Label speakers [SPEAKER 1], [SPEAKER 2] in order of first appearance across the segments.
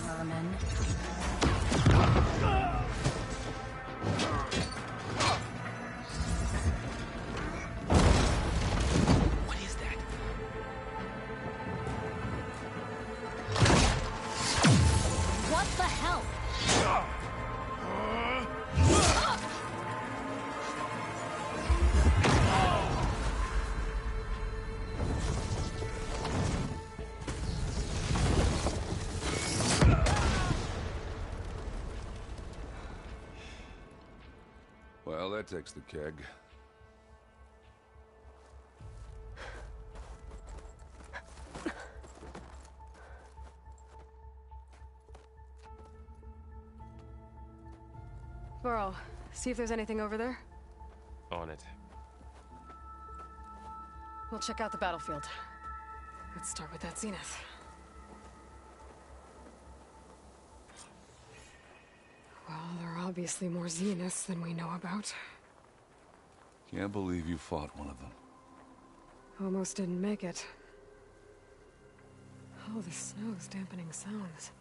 [SPEAKER 1] Vermin.
[SPEAKER 2] What is that?
[SPEAKER 1] What the hell?
[SPEAKER 3] Well, that takes the keg.
[SPEAKER 4] Burrow, see if there's anything over there.
[SPEAKER 2] On it.
[SPEAKER 4] We'll check out the battlefield. Let's start with that Zenith. Well, there are obviously more Zeniths than we know about.
[SPEAKER 3] Can't believe you fought one of them.
[SPEAKER 4] Almost didn't make it. Oh, the snow's dampening sounds.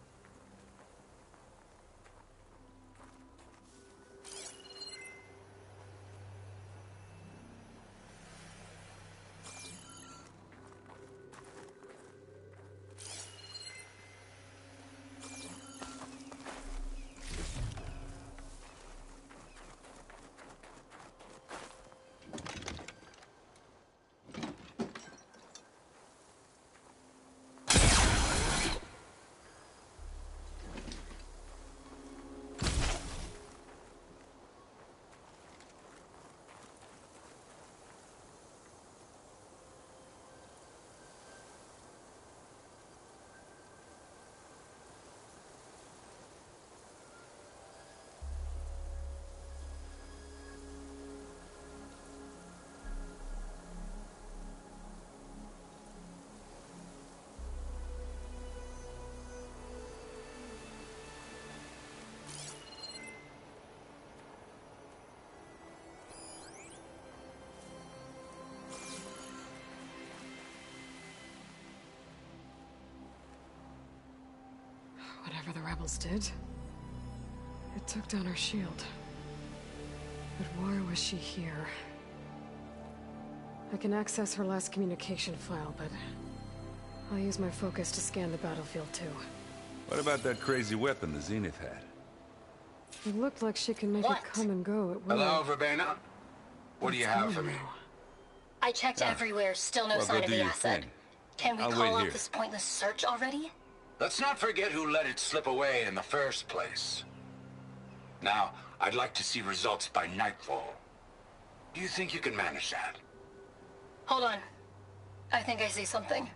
[SPEAKER 4] Whatever the rebels did, it took down her shield. But why was she here? I can access her last communication file, but I'll use my focus to scan the battlefield too.
[SPEAKER 3] What about that crazy weapon the Zenith had?
[SPEAKER 4] It looked like she can make
[SPEAKER 1] What?
[SPEAKER 4] it come and go at will.
[SPEAKER 5] Hello, Verbena? What do you have for me?
[SPEAKER 1] I checked everywhere, still no
[SPEAKER 3] Well,
[SPEAKER 1] sign
[SPEAKER 3] go
[SPEAKER 1] of
[SPEAKER 3] do
[SPEAKER 1] the
[SPEAKER 3] your
[SPEAKER 1] asset.
[SPEAKER 3] thing.
[SPEAKER 1] Can we
[SPEAKER 3] I'll
[SPEAKER 1] call
[SPEAKER 3] wait
[SPEAKER 1] off
[SPEAKER 3] here.
[SPEAKER 1] this pointless search already?
[SPEAKER 5] Let's not forget who let it slip away in the first place. Now, I'd like to see results by nightfall. Do you think you can manage that?
[SPEAKER 1] Hold on. I think I see something.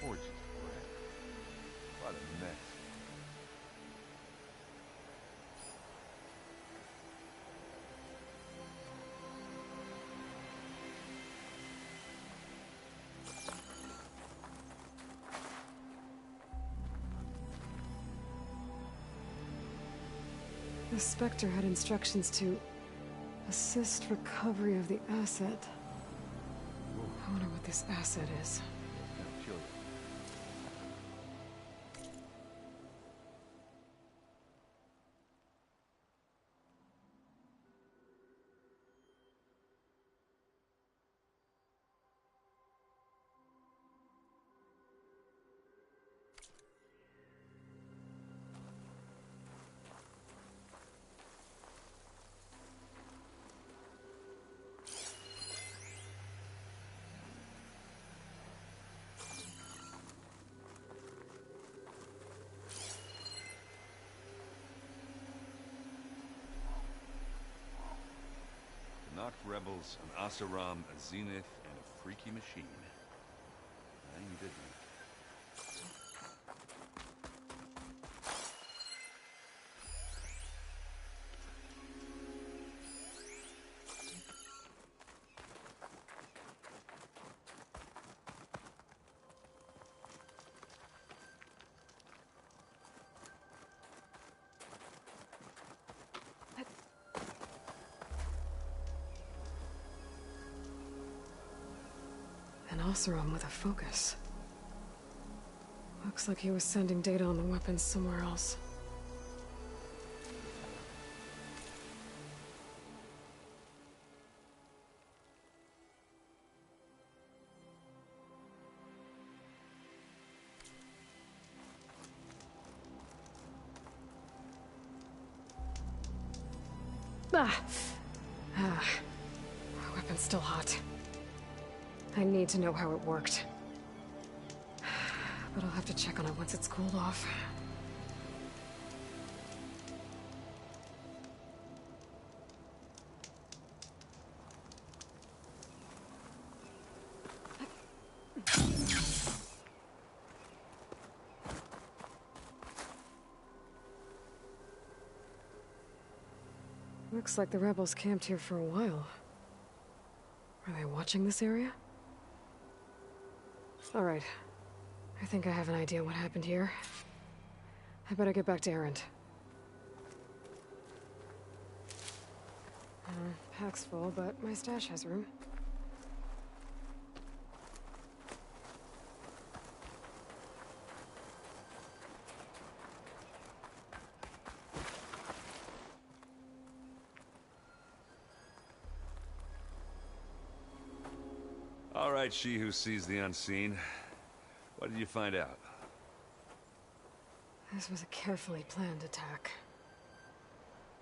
[SPEAKER 3] Gorgeous bread. What a mess.
[SPEAKER 4] The Spectre had instructions to assist recovery of the asset. I wonder what this asset is.
[SPEAKER 3] rebels, an Oseram, a Zenith, and a freaky machine. You did that.
[SPEAKER 4] An Oseram with a focus. Looks like he was sending data on the weapons somewhere else. My weapon's still hot. I need to know how it worked. But I'll have to check on it once it's cooled off. Looks like the rebels camped here for a while. Are they watching this area? All right. I think I have an idea what happened here. I better get back to Erend. Pack's full, but my stash has room.
[SPEAKER 3] All right, she who sees the unseen. What did you find out?
[SPEAKER 4] This was a carefully planned attack.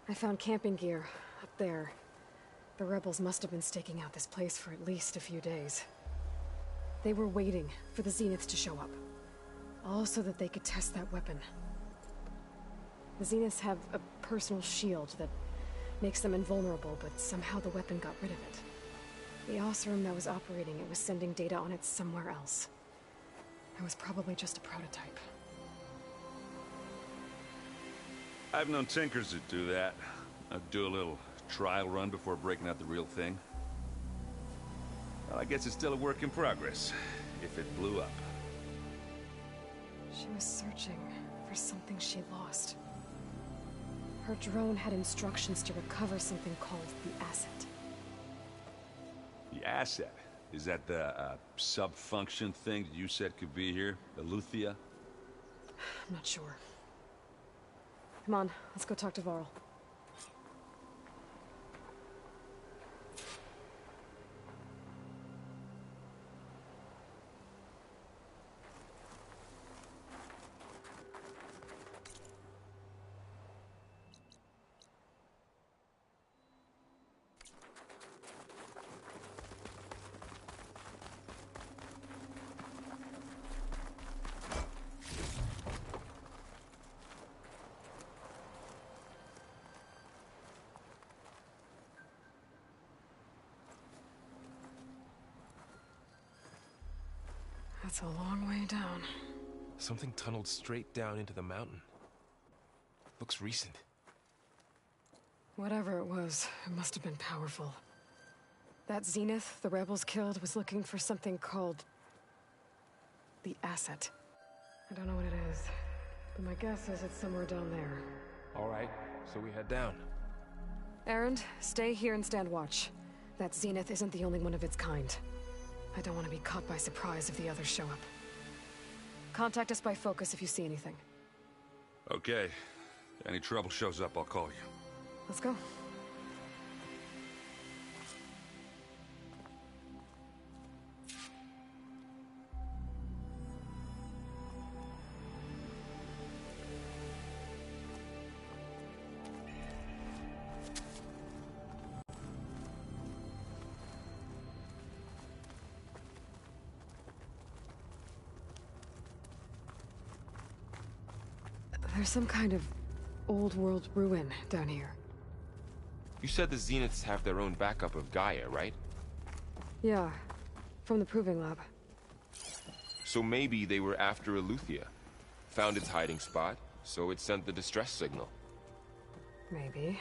[SPEAKER 4] I found camping gear up there. The rebels must have been staking out this place for at least a few days. They were waiting for the Zeniths to show up. All so that they could test that weapon. The Zeniths have a personal shield that makes them invulnerable, but somehow the weapon got rid of it. The Oseram that was operating it was sending data on it somewhere else. It was probably just a prototype.
[SPEAKER 3] I've known tinkers that do that. I'd do a little trial run before breaking out the real thing. Well, I guess it's still a work in progress, if it blew up.
[SPEAKER 4] She was searching for something she lost. Her drone had instructions to recover something called the Asset.
[SPEAKER 3] The Asset? Is that the sub-function thing that you said could be here? The Luthia?
[SPEAKER 4] I'm not sure. Come on, let's go talk to Varl. That's a long way down.
[SPEAKER 2] Something tunneled straight down into the mountain. Looks recent.
[SPEAKER 4] Whatever it was, it must have been powerful. That Zenith the rebels killed was looking for something called the Asset. I don't know what it is, but my guess is it's somewhere down there.
[SPEAKER 2] All right, so we head down.
[SPEAKER 4] Erend, stay here and stand watch. That Zenith isn't the only one of its kind. I don't want to be caught by surprise if the others show up. Contact us by focus if you see anything.
[SPEAKER 3] Okay. Any trouble shows up, I'll call you.
[SPEAKER 4] Let's go. There's some kind of old world ruin down here.
[SPEAKER 2] You said the Zeniths have their own backup of Gaia, right?
[SPEAKER 4] Yeah, from the Proving Lab.
[SPEAKER 2] So maybe they were after Eleuthia. Found its hiding spot, so it sent the distress signal.
[SPEAKER 4] Maybe.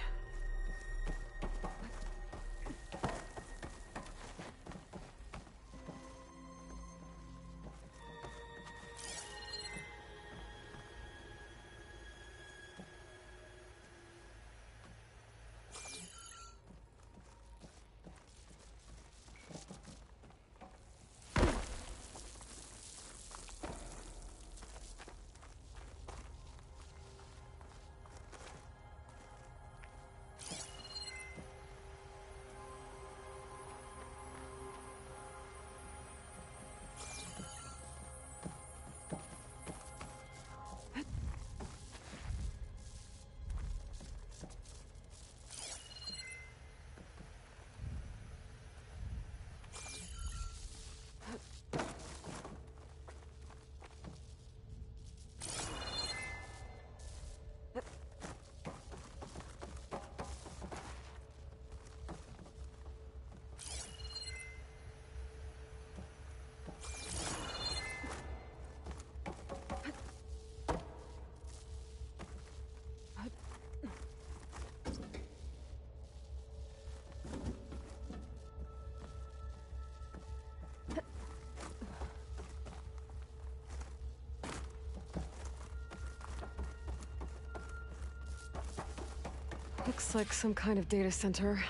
[SPEAKER 4] Looks like some kind of data center.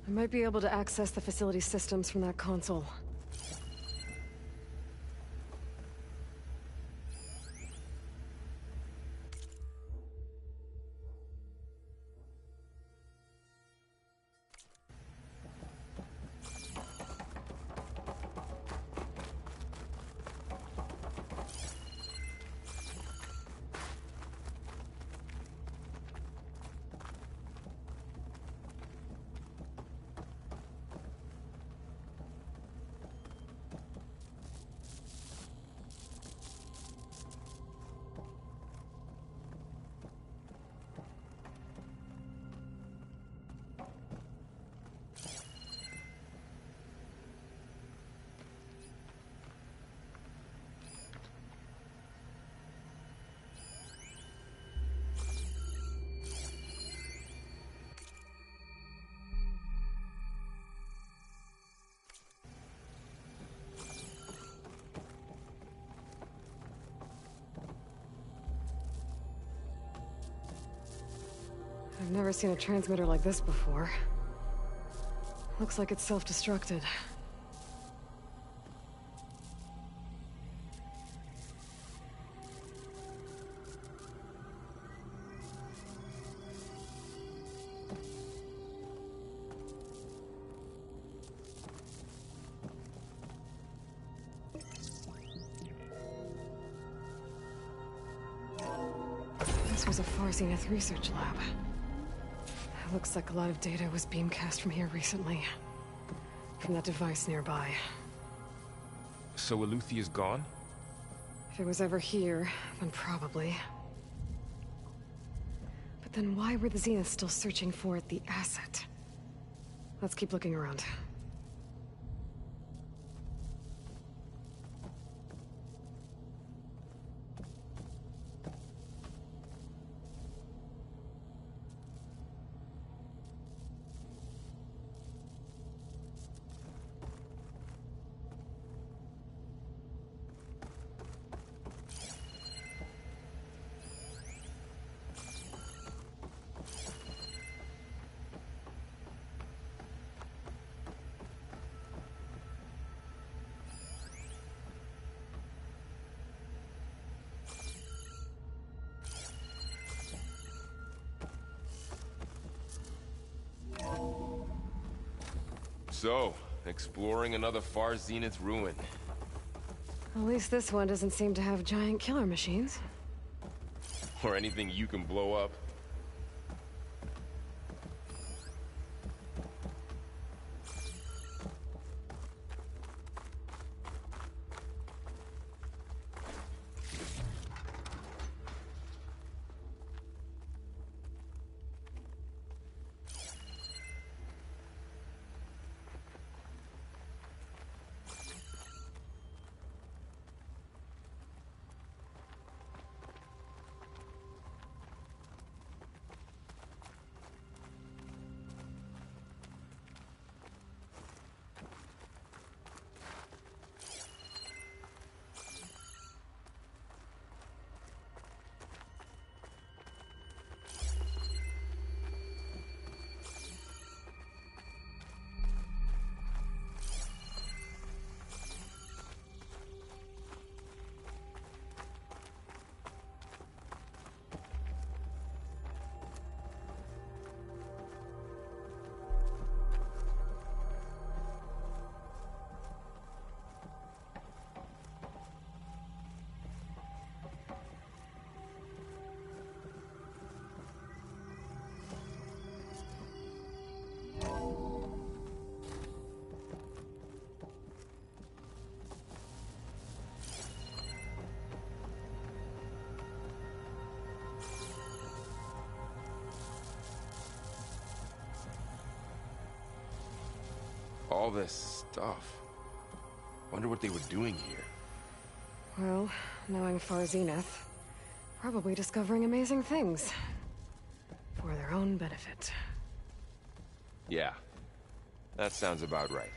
[SPEAKER 4] I might be able to access the facility systems from that console. I've never seen a transmitter like this before. Looks like it's self-destructed. This was a Far Zenith research lab. Looks like a lot of data was beamcast from here recently. From that device nearby.
[SPEAKER 2] So Eleuthia's gone?
[SPEAKER 4] If it was ever here, then probably. But then why were the Zeniths still searching for the asset? Let's keep looking around.
[SPEAKER 2] So, exploring another Far Zenith ruin.
[SPEAKER 4] At least this one doesn't seem to have giant killer machines.
[SPEAKER 2] Or anything you can blow up. all this stuff. Wonder what they were doing here.
[SPEAKER 4] Well, knowing Far Zenith, probably discovering amazing things. For their own benefit.
[SPEAKER 2] Yeah, that sounds about right.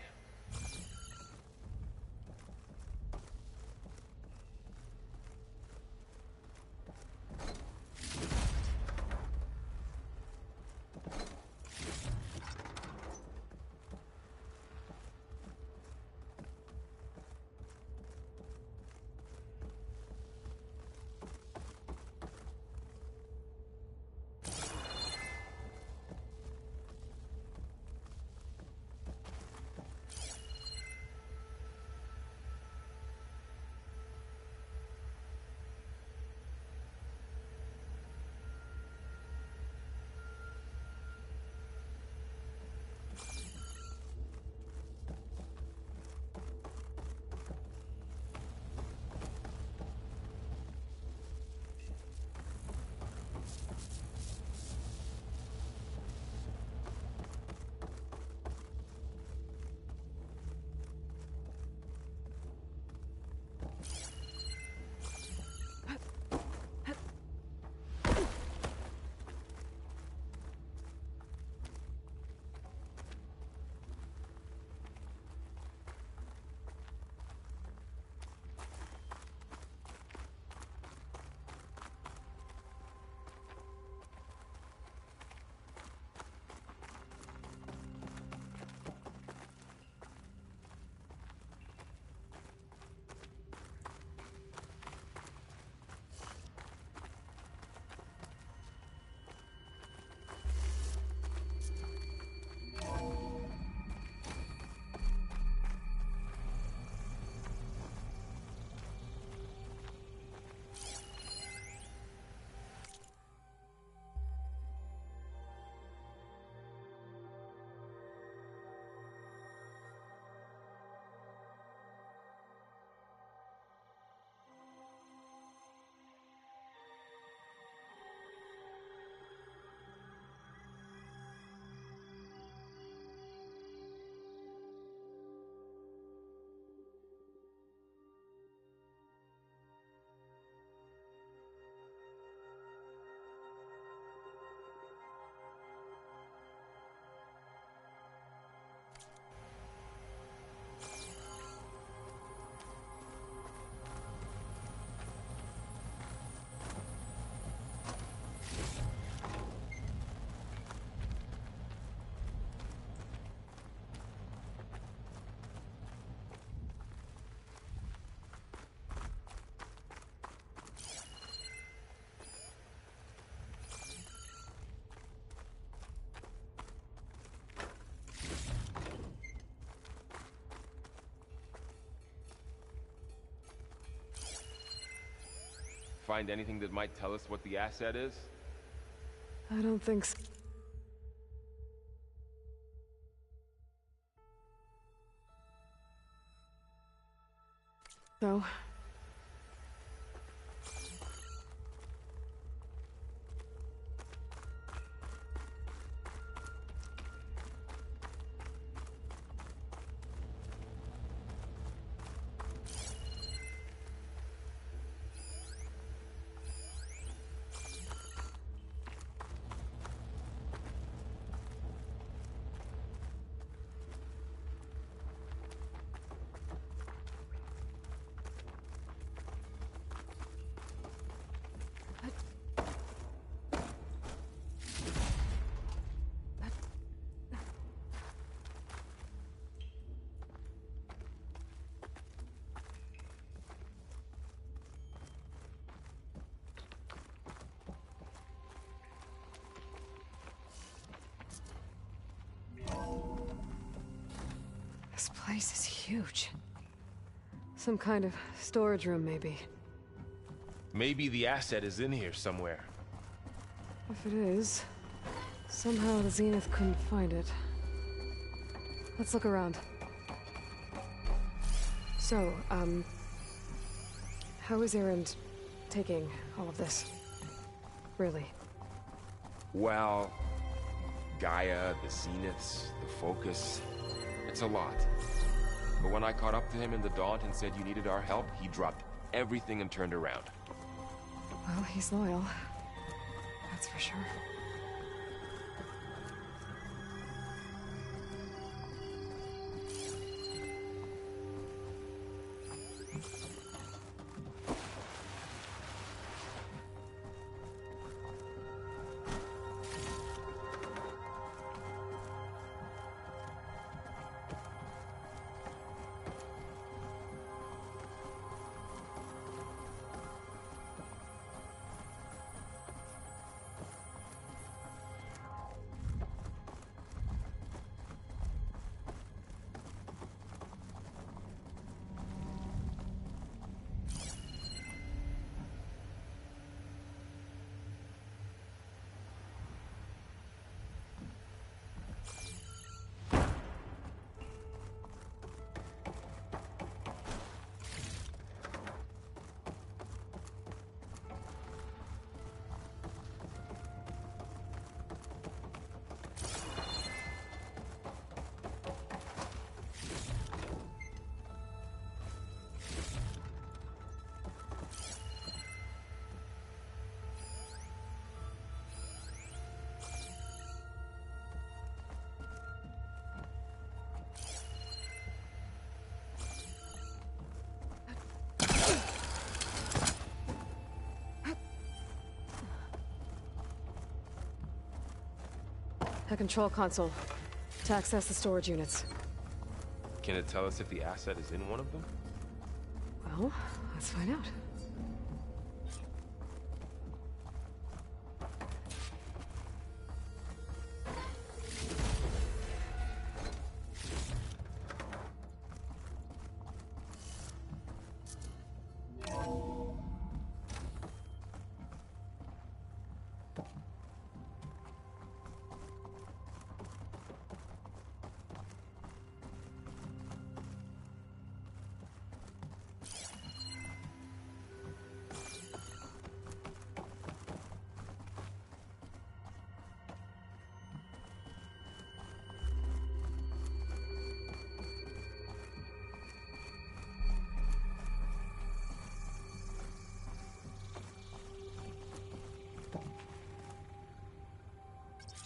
[SPEAKER 2] Find anything that might tell us what the asset is?
[SPEAKER 4] I don't think so. So? This place is huge. Some kind of storage room, maybe.
[SPEAKER 2] Maybe the asset is in here somewhere.
[SPEAKER 4] If it is, somehow the Zenith couldn't find it. Let's look around. So, how is Erend taking all of this? Really?
[SPEAKER 2] Well, Gaia, the Zeniths, the Focus. It's a lot. But when I caught up to him in the Daunt and said you needed our help, he dropped everything and turned around.
[SPEAKER 4] Well, he's loyal. That's for sure. A control console. To access the storage units.
[SPEAKER 2] Can it tell us if the asset is in one of them?
[SPEAKER 4] Well, let's find out.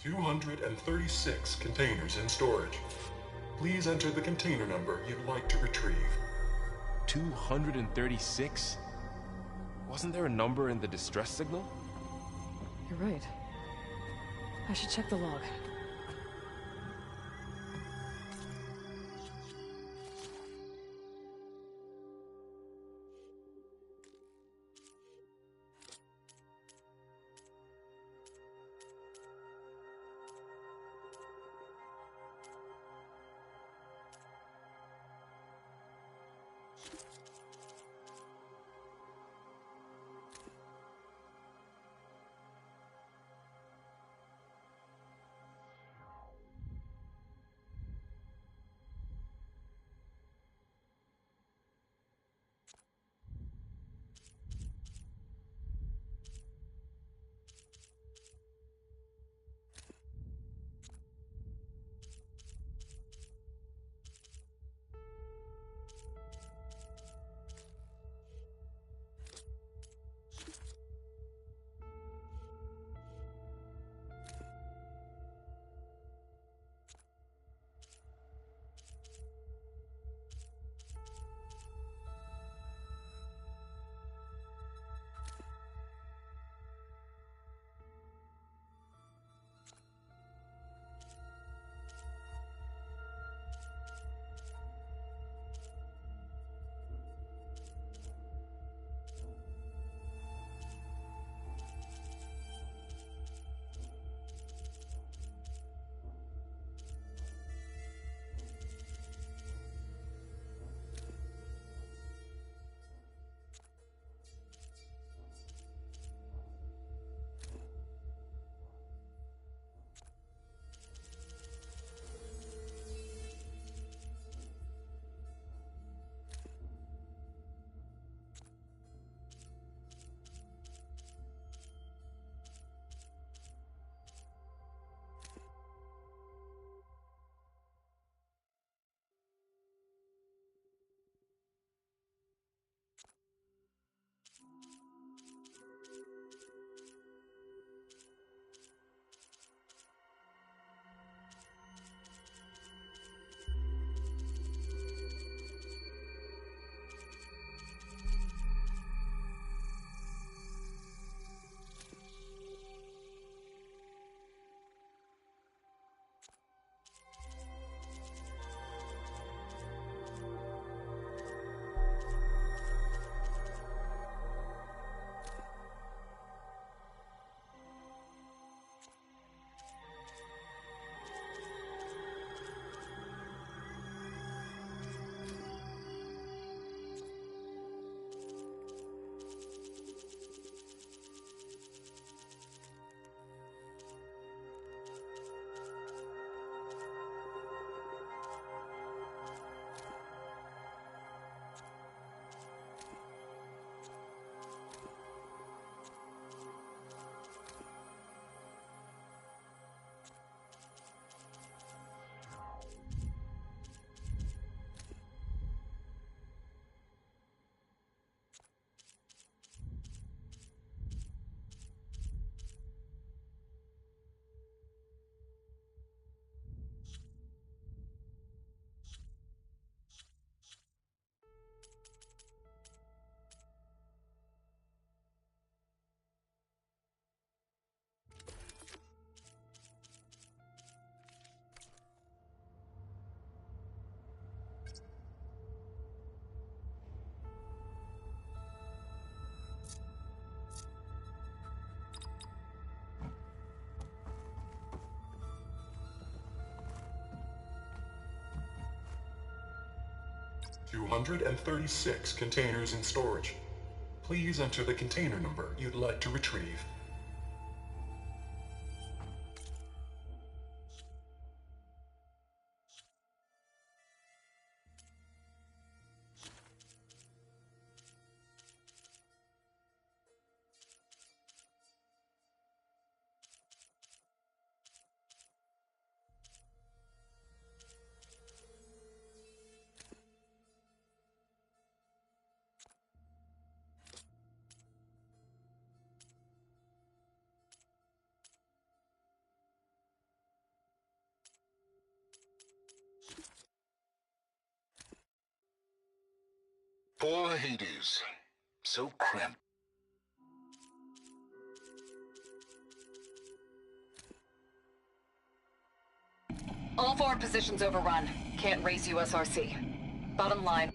[SPEAKER 6] $236 containers in storage. Please enter the container number you'd like to retrieve.
[SPEAKER 2] 236? Wasn't there a number in the distress signal?
[SPEAKER 4] You're right. I should check the log.
[SPEAKER 6] 236 containers in storage. Please enter the container number you'd like to retrieve.
[SPEAKER 5] Poor Hades. So cramped.
[SPEAKER 7] All forward positions overrun. Can't raise USRC. Bottom line.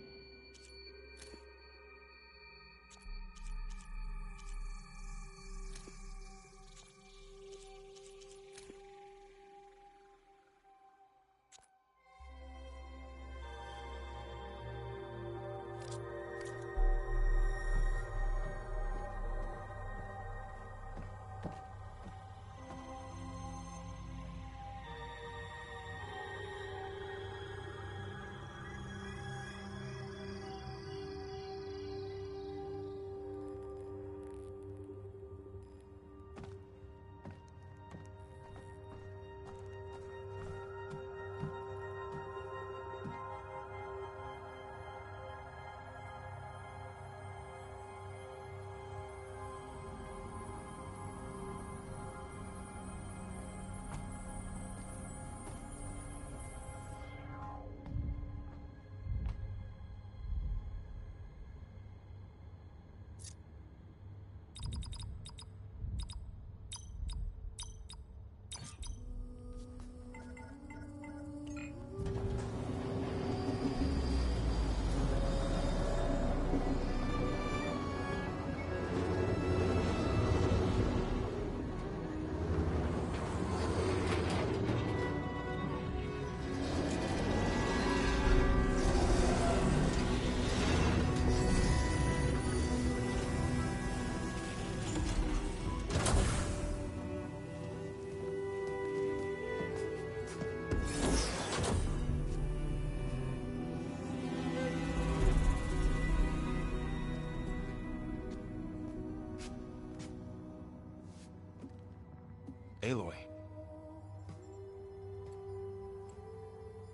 [SPEAKER 2] Aloy.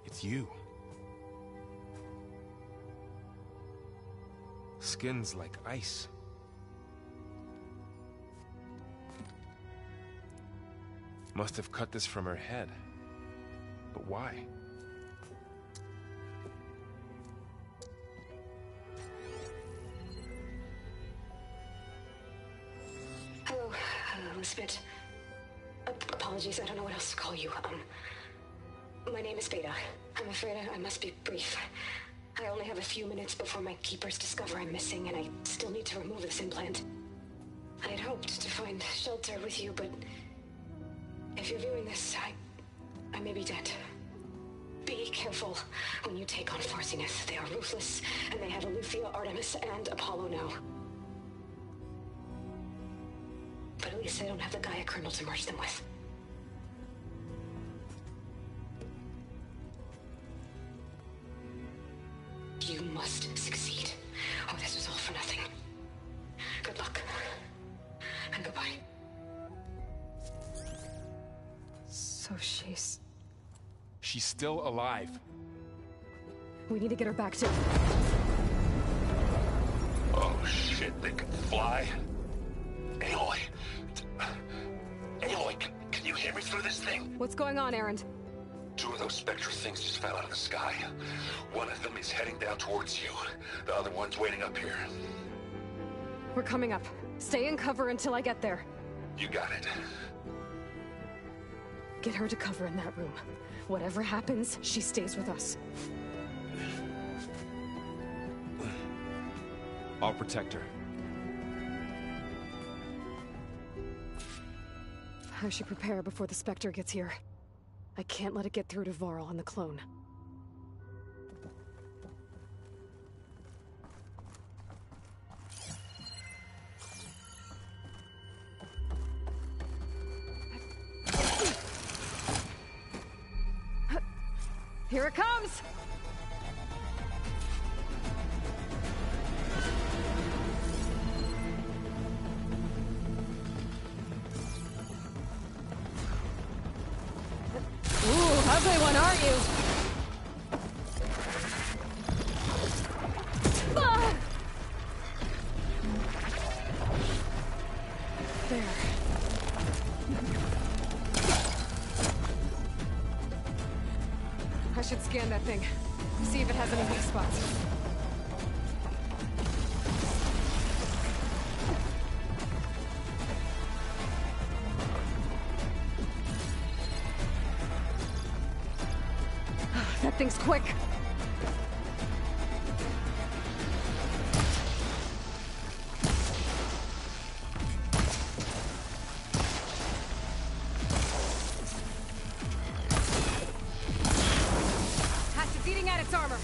[SPEAKER 2] It's you. Skin's like ice. Must have cut this from her head. But why?
[SPEAKER 4] Hello, Spit. Apologies, I don't know what else to call you. My name is Beta. I'm afraid I must be brief. I only have a few minutes before my keepers discover I'm missing, and I still need to remove this implant. I had hoped to find shelter with you, but if you're viewing this, I may be dead. Be careful when you take on Farsineth. They are ruthless, and they have Eleuthia, Artemis, and Apollo now. But at least I don't have the Gaia kernel to merge them with. You must succeed, or this was all for nothing. Good luck. And goodbye. So she's
[SPEAKER 2] still alive.
[SPEAKER 4] We need to get her back to...
[SPEAKER 5] Oh shit, they can fly? Aloy! Aloy, can you hear me through this thing?
[SPEAKER 4] What's going on, Erend?
[SPEAKER 5] Two of those Spectre things just fell out of the sky. One of them is heading down towards you. The other one's waiting up here.
[SPEAKER 4] We're coming up. Stay in cover until I get there.
[SPEAKER 5] You got it.
[SPEAKER 4] Get her to cover in that room. Whatever happens, she stays with us.
[SPEAKER 2] I'll protect her.
[SPEAKER 4] I should prepare before the Spectre gets here. I can't let it get through to Varl and the clone. Here it comes! Ooh, ugly one, aren't you? Ah! There. I should scan that thing. See if it has any weak spots. That thing's quick. It's eating at its armor.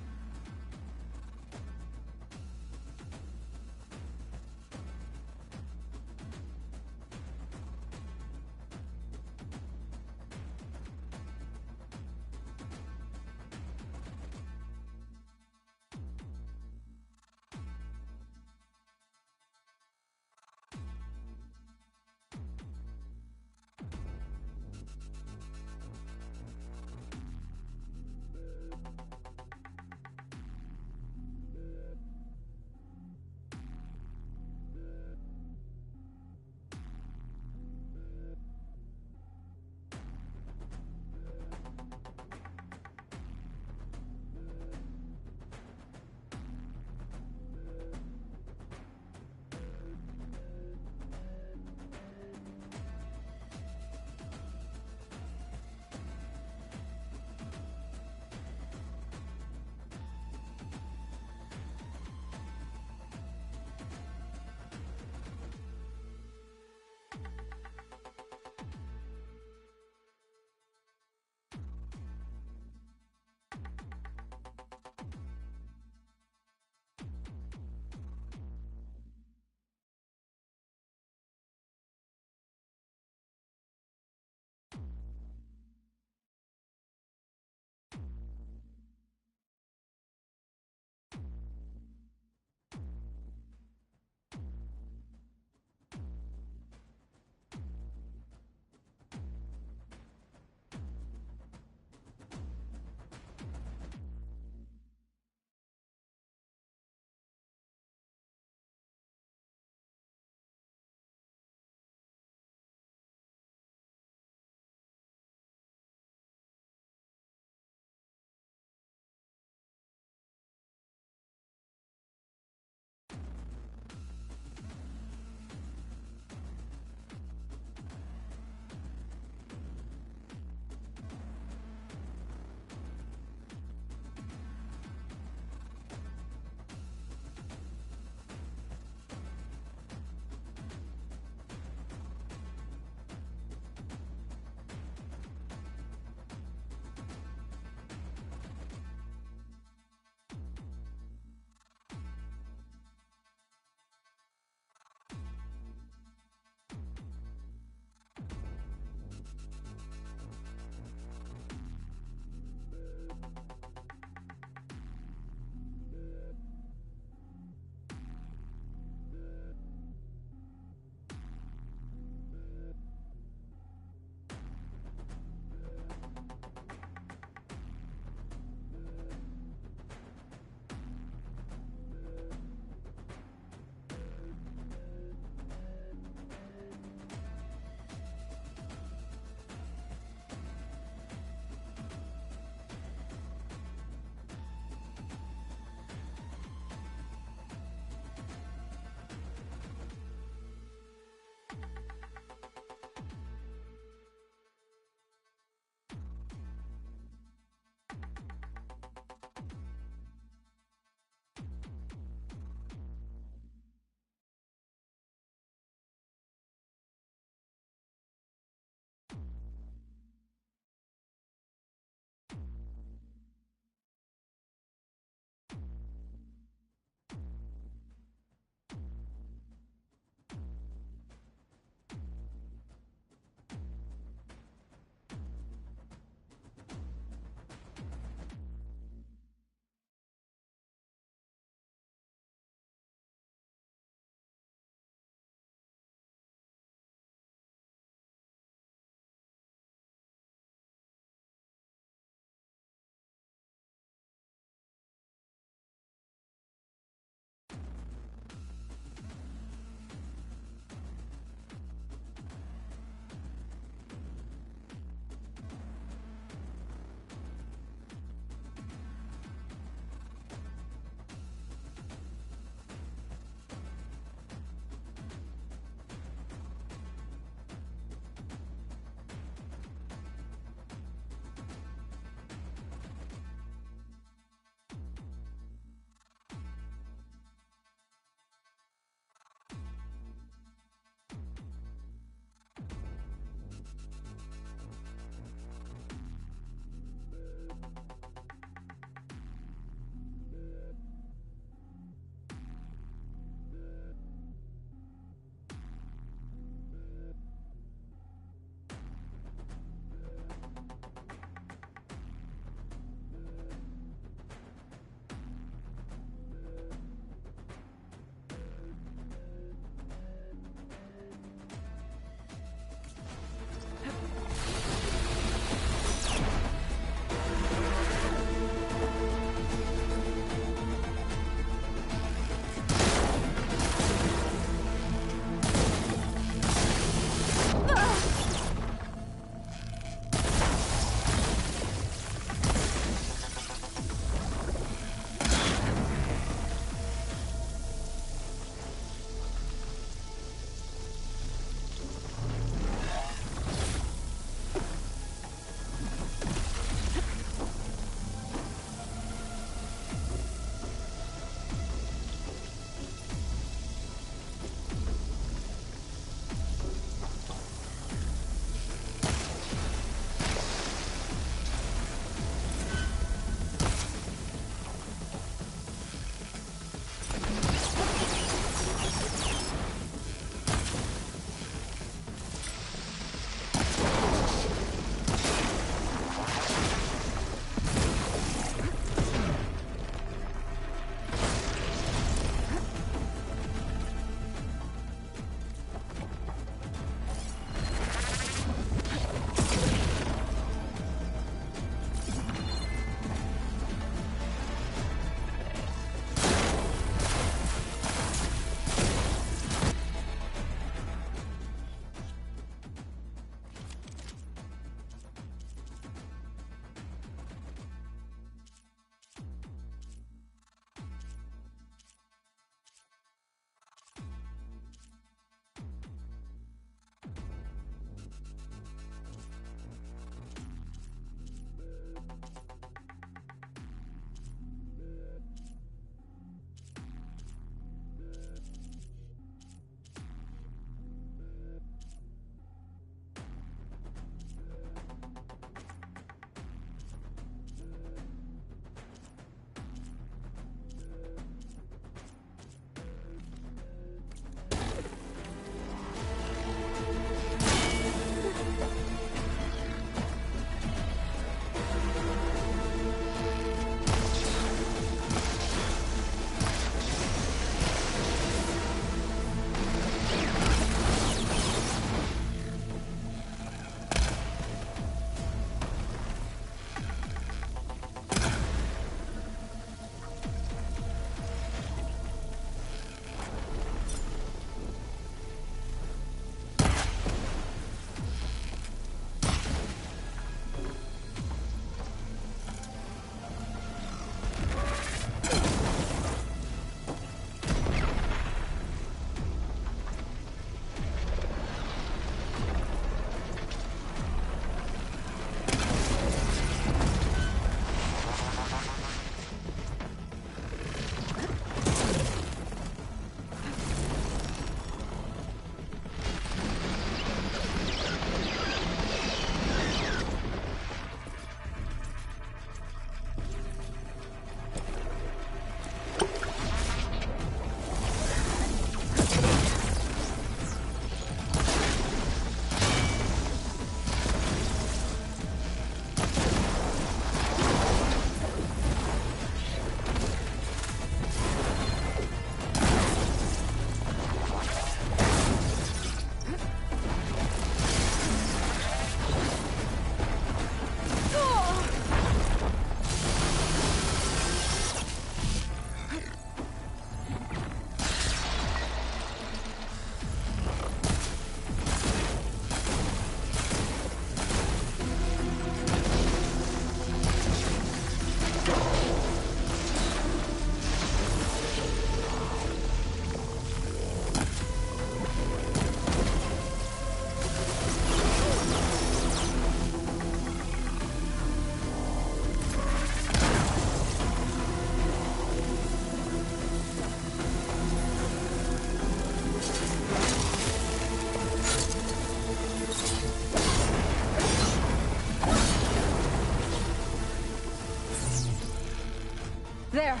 [SPEAKER 4] there.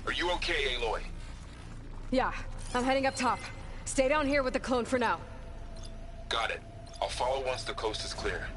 [SPEAKER 2] Are you okay, Aloy?
[SPEAKER 4] Yeah, I'm heading up top. Stay down here with the clone for now.
[SPEAKER 2] Got it. I'll follow once the coast is clear.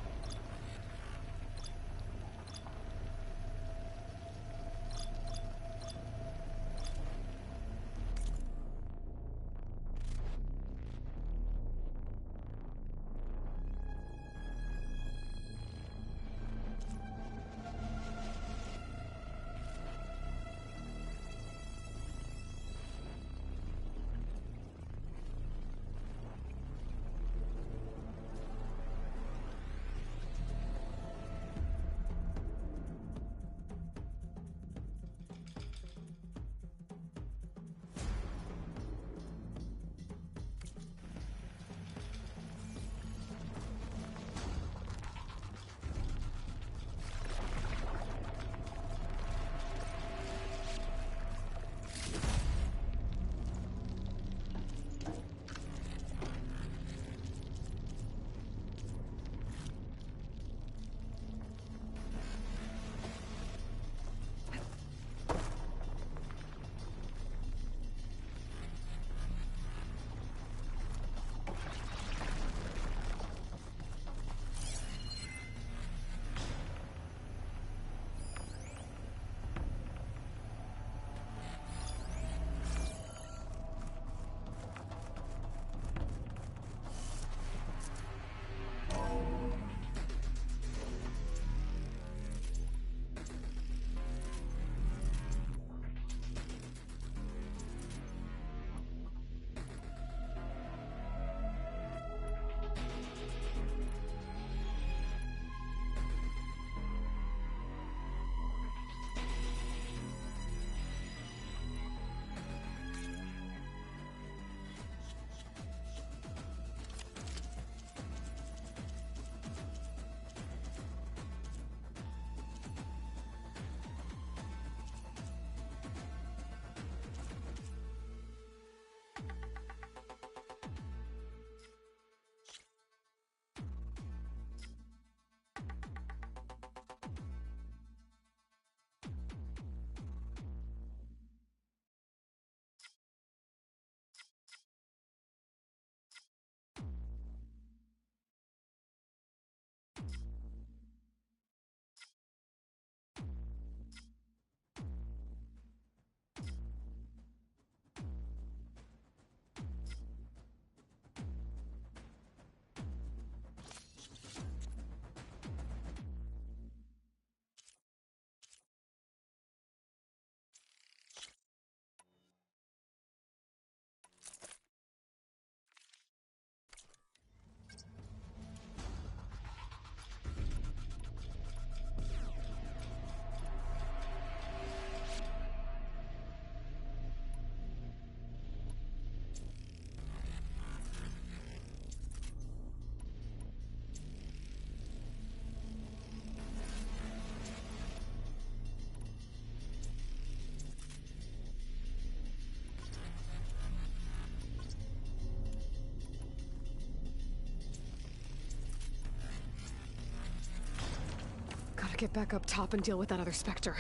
[SPEAKER 4] Gotta get back up top and deal with that other Spectre.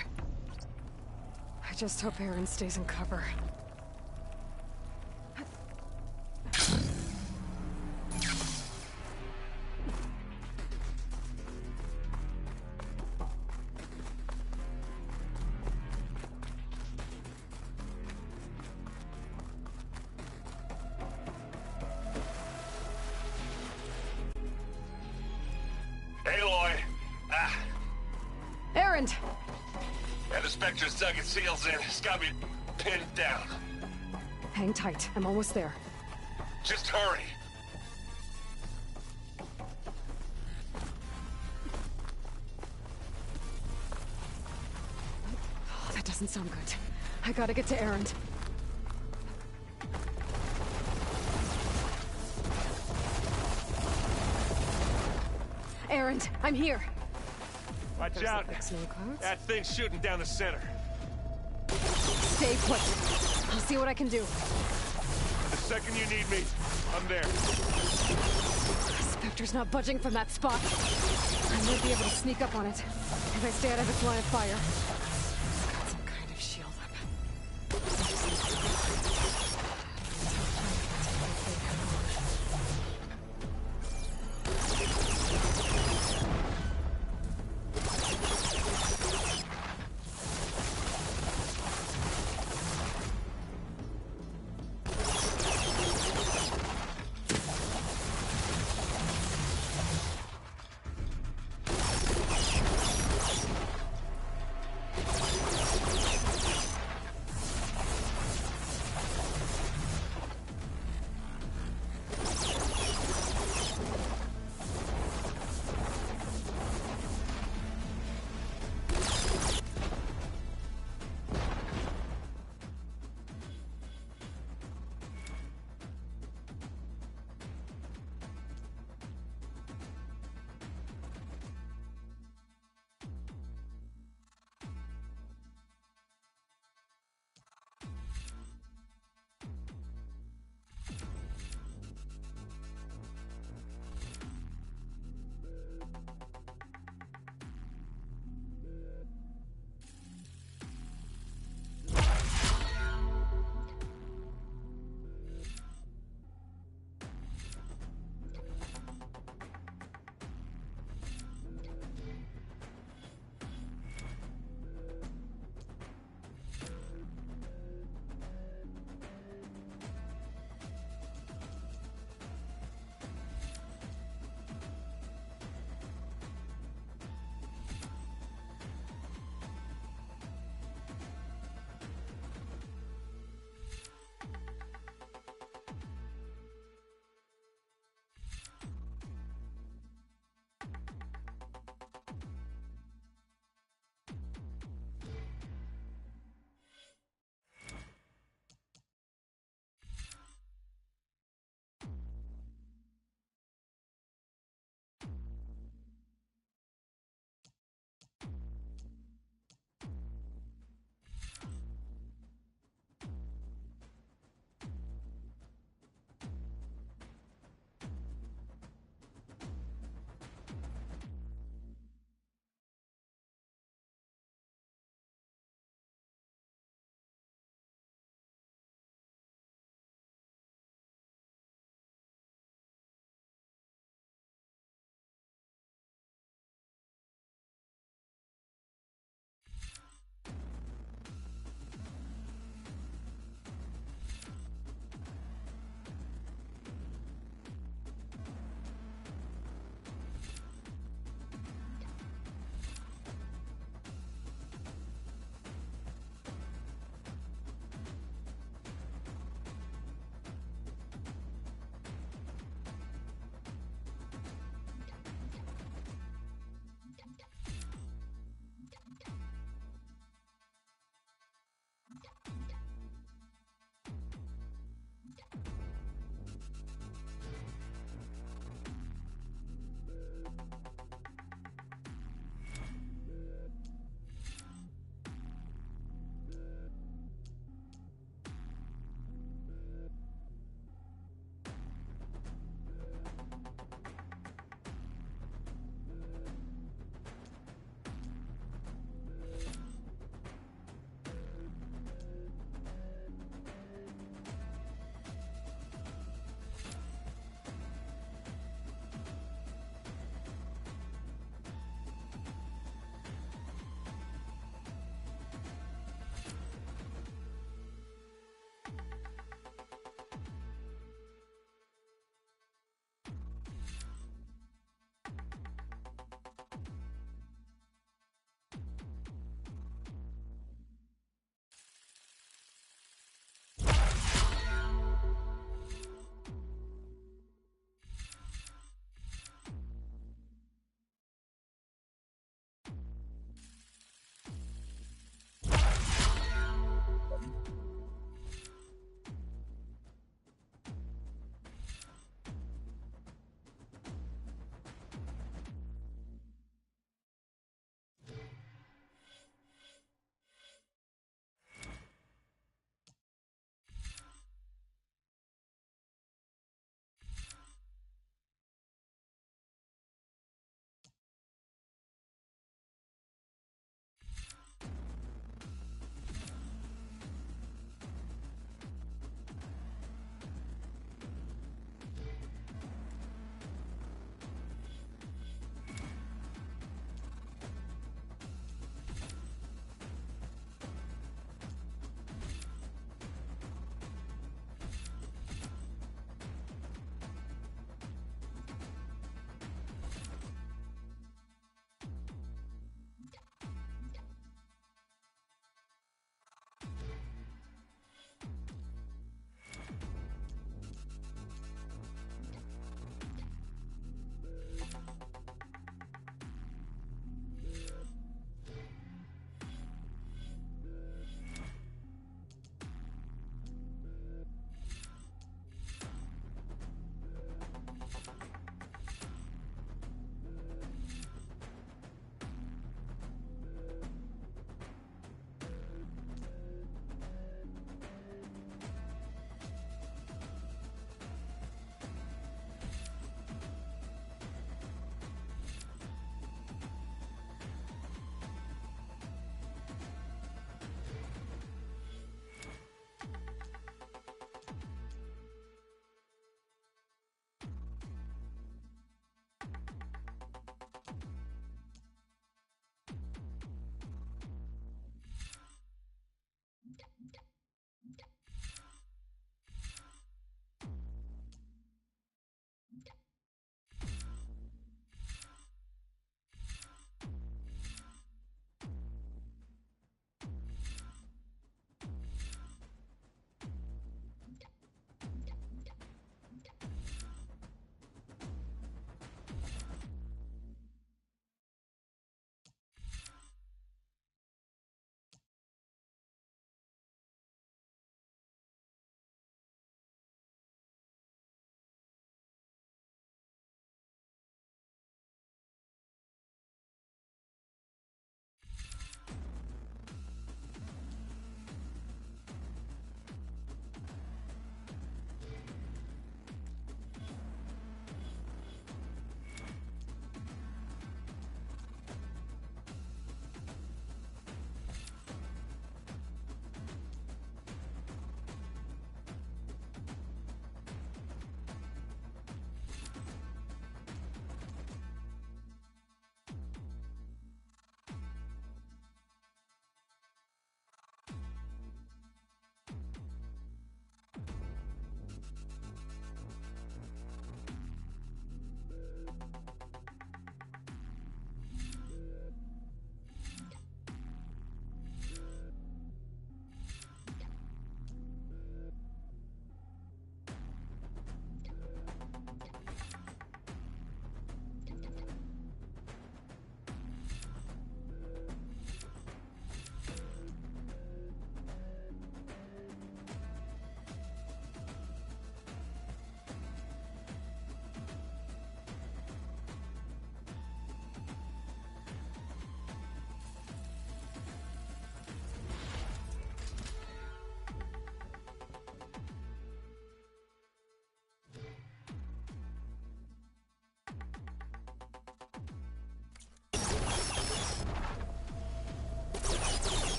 [SPEAKER 4] I just hope Aaron stays in cover.
[SPEAKER 3] Aloy!
[SPEAKER 4] Aaron!
[SPEAKER 3] Yeah, the Spectre's dug its heels in. It's got me pinned down.
[SPEAKER 4] Hang tight. I'm almost there.
[SPEAKER 3] Just hurry.
[SPEAKER 4] Oh, that doesn't sound good. I gotta get to Aaron. Aaron, I'm here.
[SPEAKER 3] Watch
[SPEAKER 4] There's
[SPEAKER 3] out.
[SPEAKER 4] the big snow clouds.
[SPEAKER 3] That thing's shooting down the center.
[SPEAKER 4] Stay put. I'll see what I can do.
[SPEAKER 3] The second you need me, I'm there.
[SPEAKER 4] Spectre's not budging from that spot. I might be able to sneak up on it if I stay out of its line of fire. Got some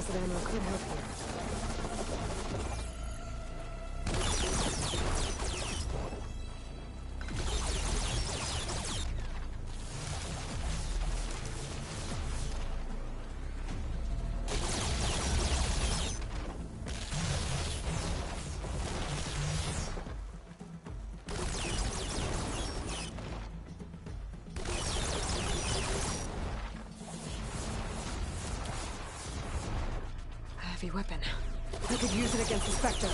[SPEAKER 4] acid ammo could help here. A heavy weapon. I could use it against the Spectre.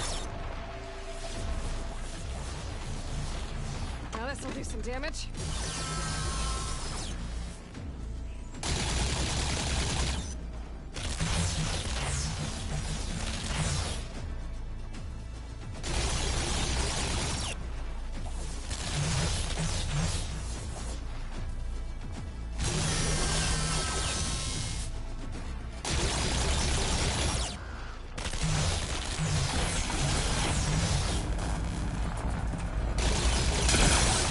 [SPEAKER 4] Now this'll do some damage.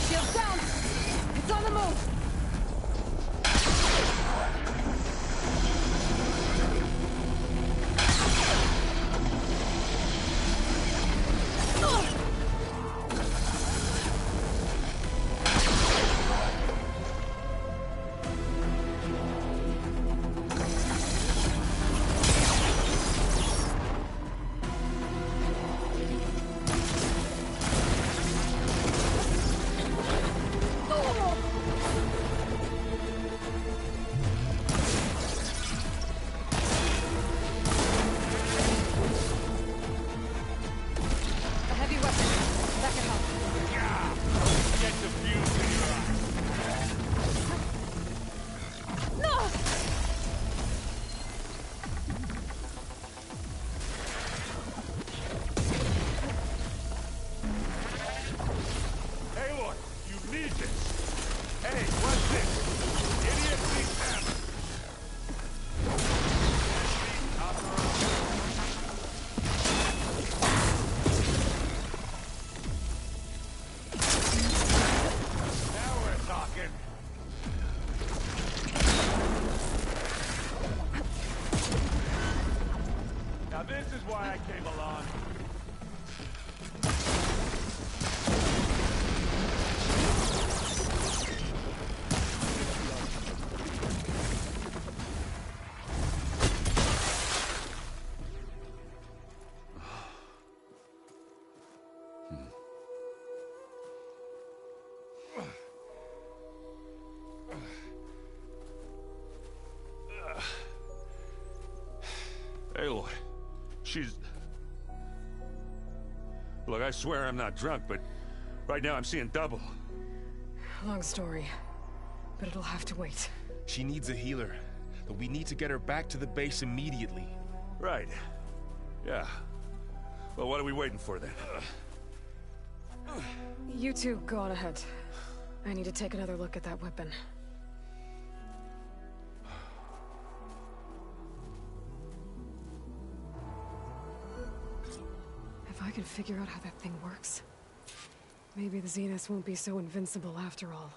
[SPEAKER 4] Shields down! It's on the move! A heavy weapon. That could help.
[SPEAKER 3] Get the fuse in your eye. Aloy, you need this. Hey, what's this? Idiot, please have it. Now we're talking. Now this is why I came along. Aloy, she's... Look, I swear I'm not drunk, but right now I'm seeing double.
[SPEAKER 4] Long story. But it'll have to wait.
[SPEAKER 2] She needs a healer, but we need to get her back to the base immediately.
[SPEAKER 3] Right. Yeah. Well, what are we waiting for then?
[SPEAKER 4] You two go on ahead. I need to take another look at that weapon. If I can figure out how that thing works, maybe the Zeniths won't be so invincible after all.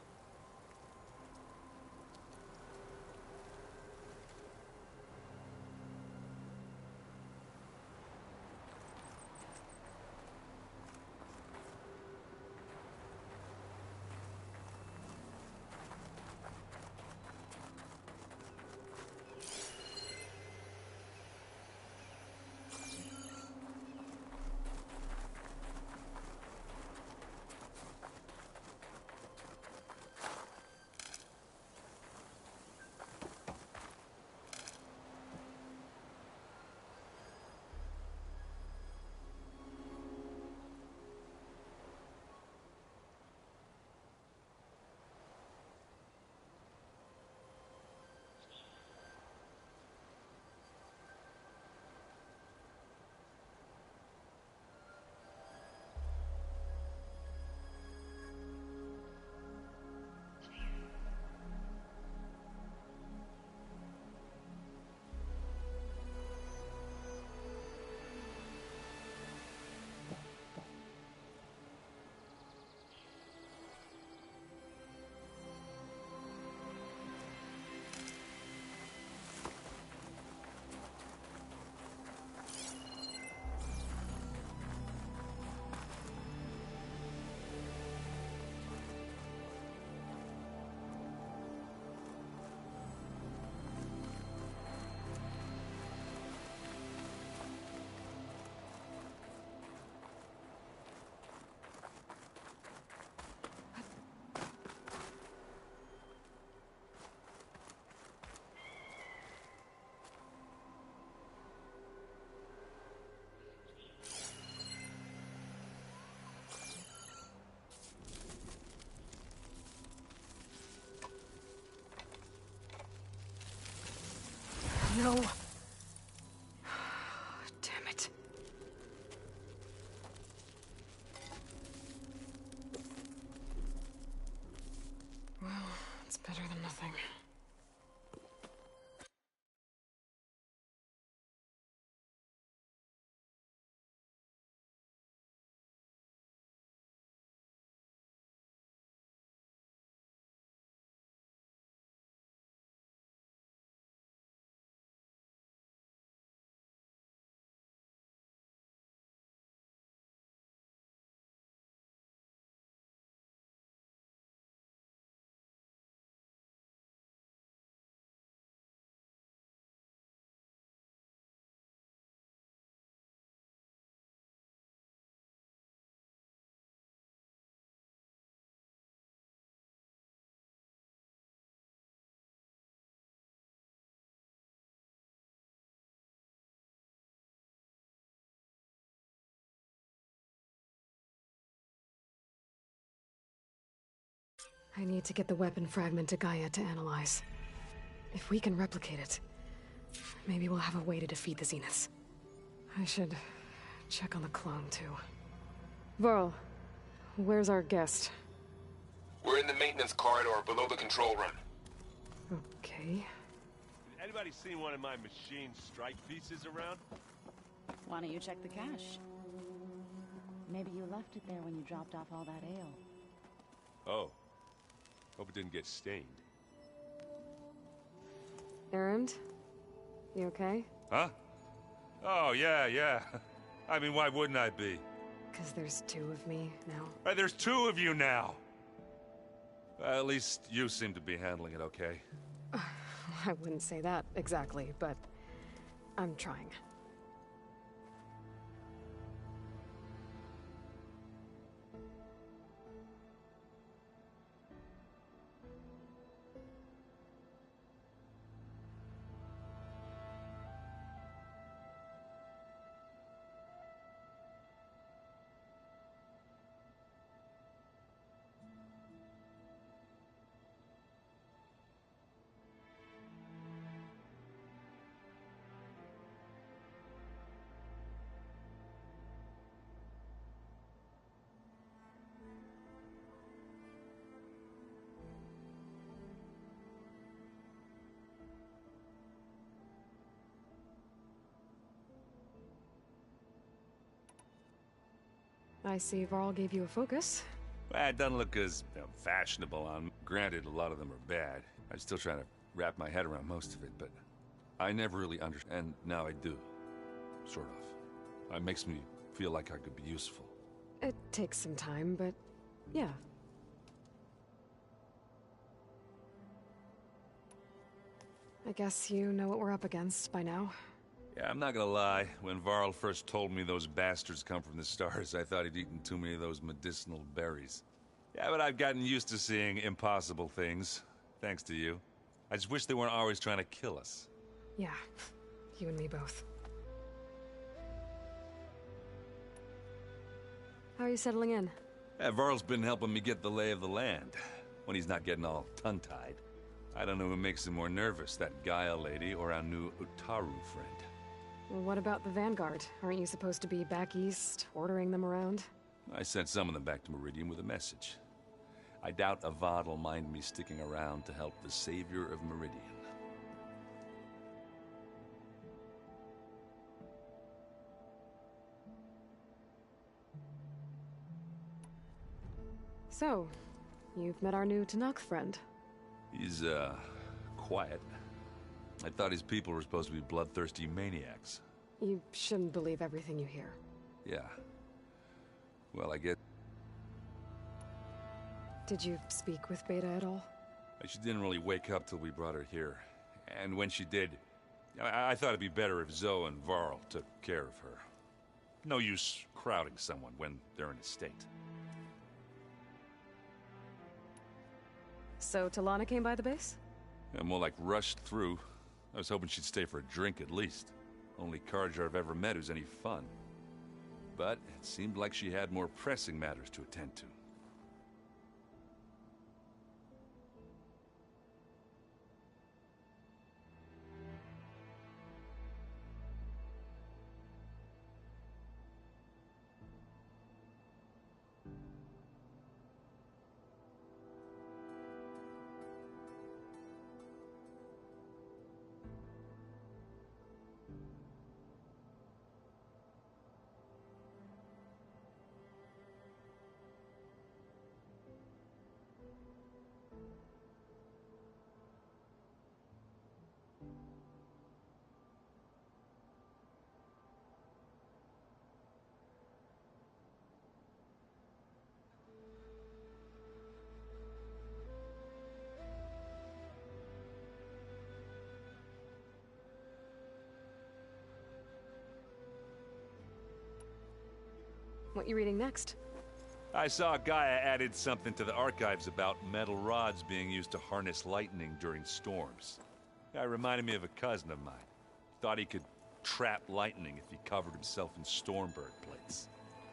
[SPEAKER 4] No. Damn it. Well, it's better than nothing. I need to get the weapon fragment to Gaia to analyze. If we can replicate it, maybe we'll have a way to defeat the Zeniths. I should check on the clone, too. Varl, where's our guest?
[SPEAKER 2] We're in the maintenance corridor below the control room.
[SPEAKER 4] Okay.
[SPEAKER 3] Anybody seen one of my machine strike pieces around?
[SPEAKER 8] Why don't you check the cache? Maybe you left it there when you dropped off all that ale.
[SPEAKER 3] Oh. Hope it didn't get stained.
[SPEAKER 4] Erend? You okay?
[SPEAKER 3] Huh? Oh, yeah. I mean, why wouldn't I be?
[SPEAKER 4] 'Cause there's two of me now.
[SPEAKER 3] Right, there's two of you now! At least you seem to be handling it okay.
[SPEAKER 4] I wouldn't say that exactly, but I'm trying. I see Varl gave you a focus.
[SPEAKER 3] Well, it doesn't look as fashionable on. Granted, a lot of them are bad. I'm still trying to wrap my head around most of it, but I never really understood. And now I do. Sort of. It makes me feel like I could be useful.
[SPEAKER 4] It takes some time, but yeah. I guess you know what we're up against by now.
[SPEAKER 3] Yeah, I'm not gonna lie. When Varl first told me those bastards come from the stars, I thought he'd eaten too many of those medicinal berries. Yeah, but I've gotten used to seeing impossible things, thanks to you. I just wish they weren't always trying to kill us.
[SPEAKER 4] Yeah, you and me both. How are you settling in?
[SPEAKER 3] Yeah, Varl's been helping me get the lay of the land, when he's not getting all tongue-tied. I don't know who makes him more nervous, that Gaia lady or our new Utaru friend.
[SPEAKER 4] Well, what about the Vanguard? Aren't you supposed to be back east, ordering them around?
[SPEAKER 3] I sent some of them back to Meridian with a message. I doubt Avad will mind me sticking around to help the savior of Meridian.
[SPEAKER 4] So, you've met our new Tenakth friend.
[SPEAKER 3] He's, quiet. I thought his people were supposed to be bloodthirsty maniacs.
[SPEAKER 4] You shouldn't believe everything you hear.
[SPEAKER 3] Yeah. Well, I guess...
[SPEAKER 4] Did you speak with Beta at all?
[SPEAKER 3] She didn't really wake up till we brought her here. And when she did, I thought it'd be better if Zoe and Varl took care of her. No use crowding someone when they're in a state.
[SPEAKER 4] So Talana came by the base?
[SPEAKER 3] Yeah, more like rushed through. I was hoping she'd stay for a drink at least. Only Carja I've ever met who's any fun. But it seemed like she had more pressing matters to attend to.
[SPEAKER 4] What you reading next?
[SPEAKER 3] I saw Gaia added something to the archives about metal rods being used to harness lightning during storms. Guy reminded me of a cousin of mine. Thought he could trap lightning if he covered himself in Stormbird plates.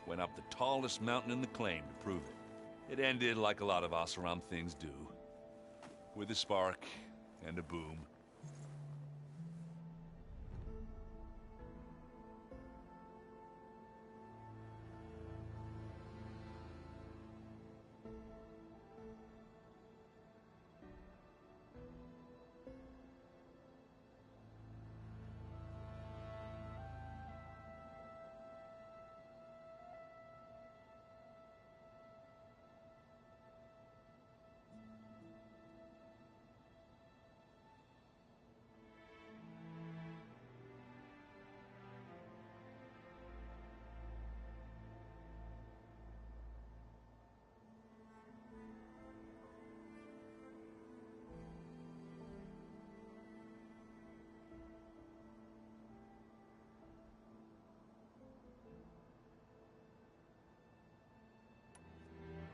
[SPEAKER 3] Went up the tallest mountain in the claim to prove it. It ended like a lot of Oseram things do. With a spark and a boom.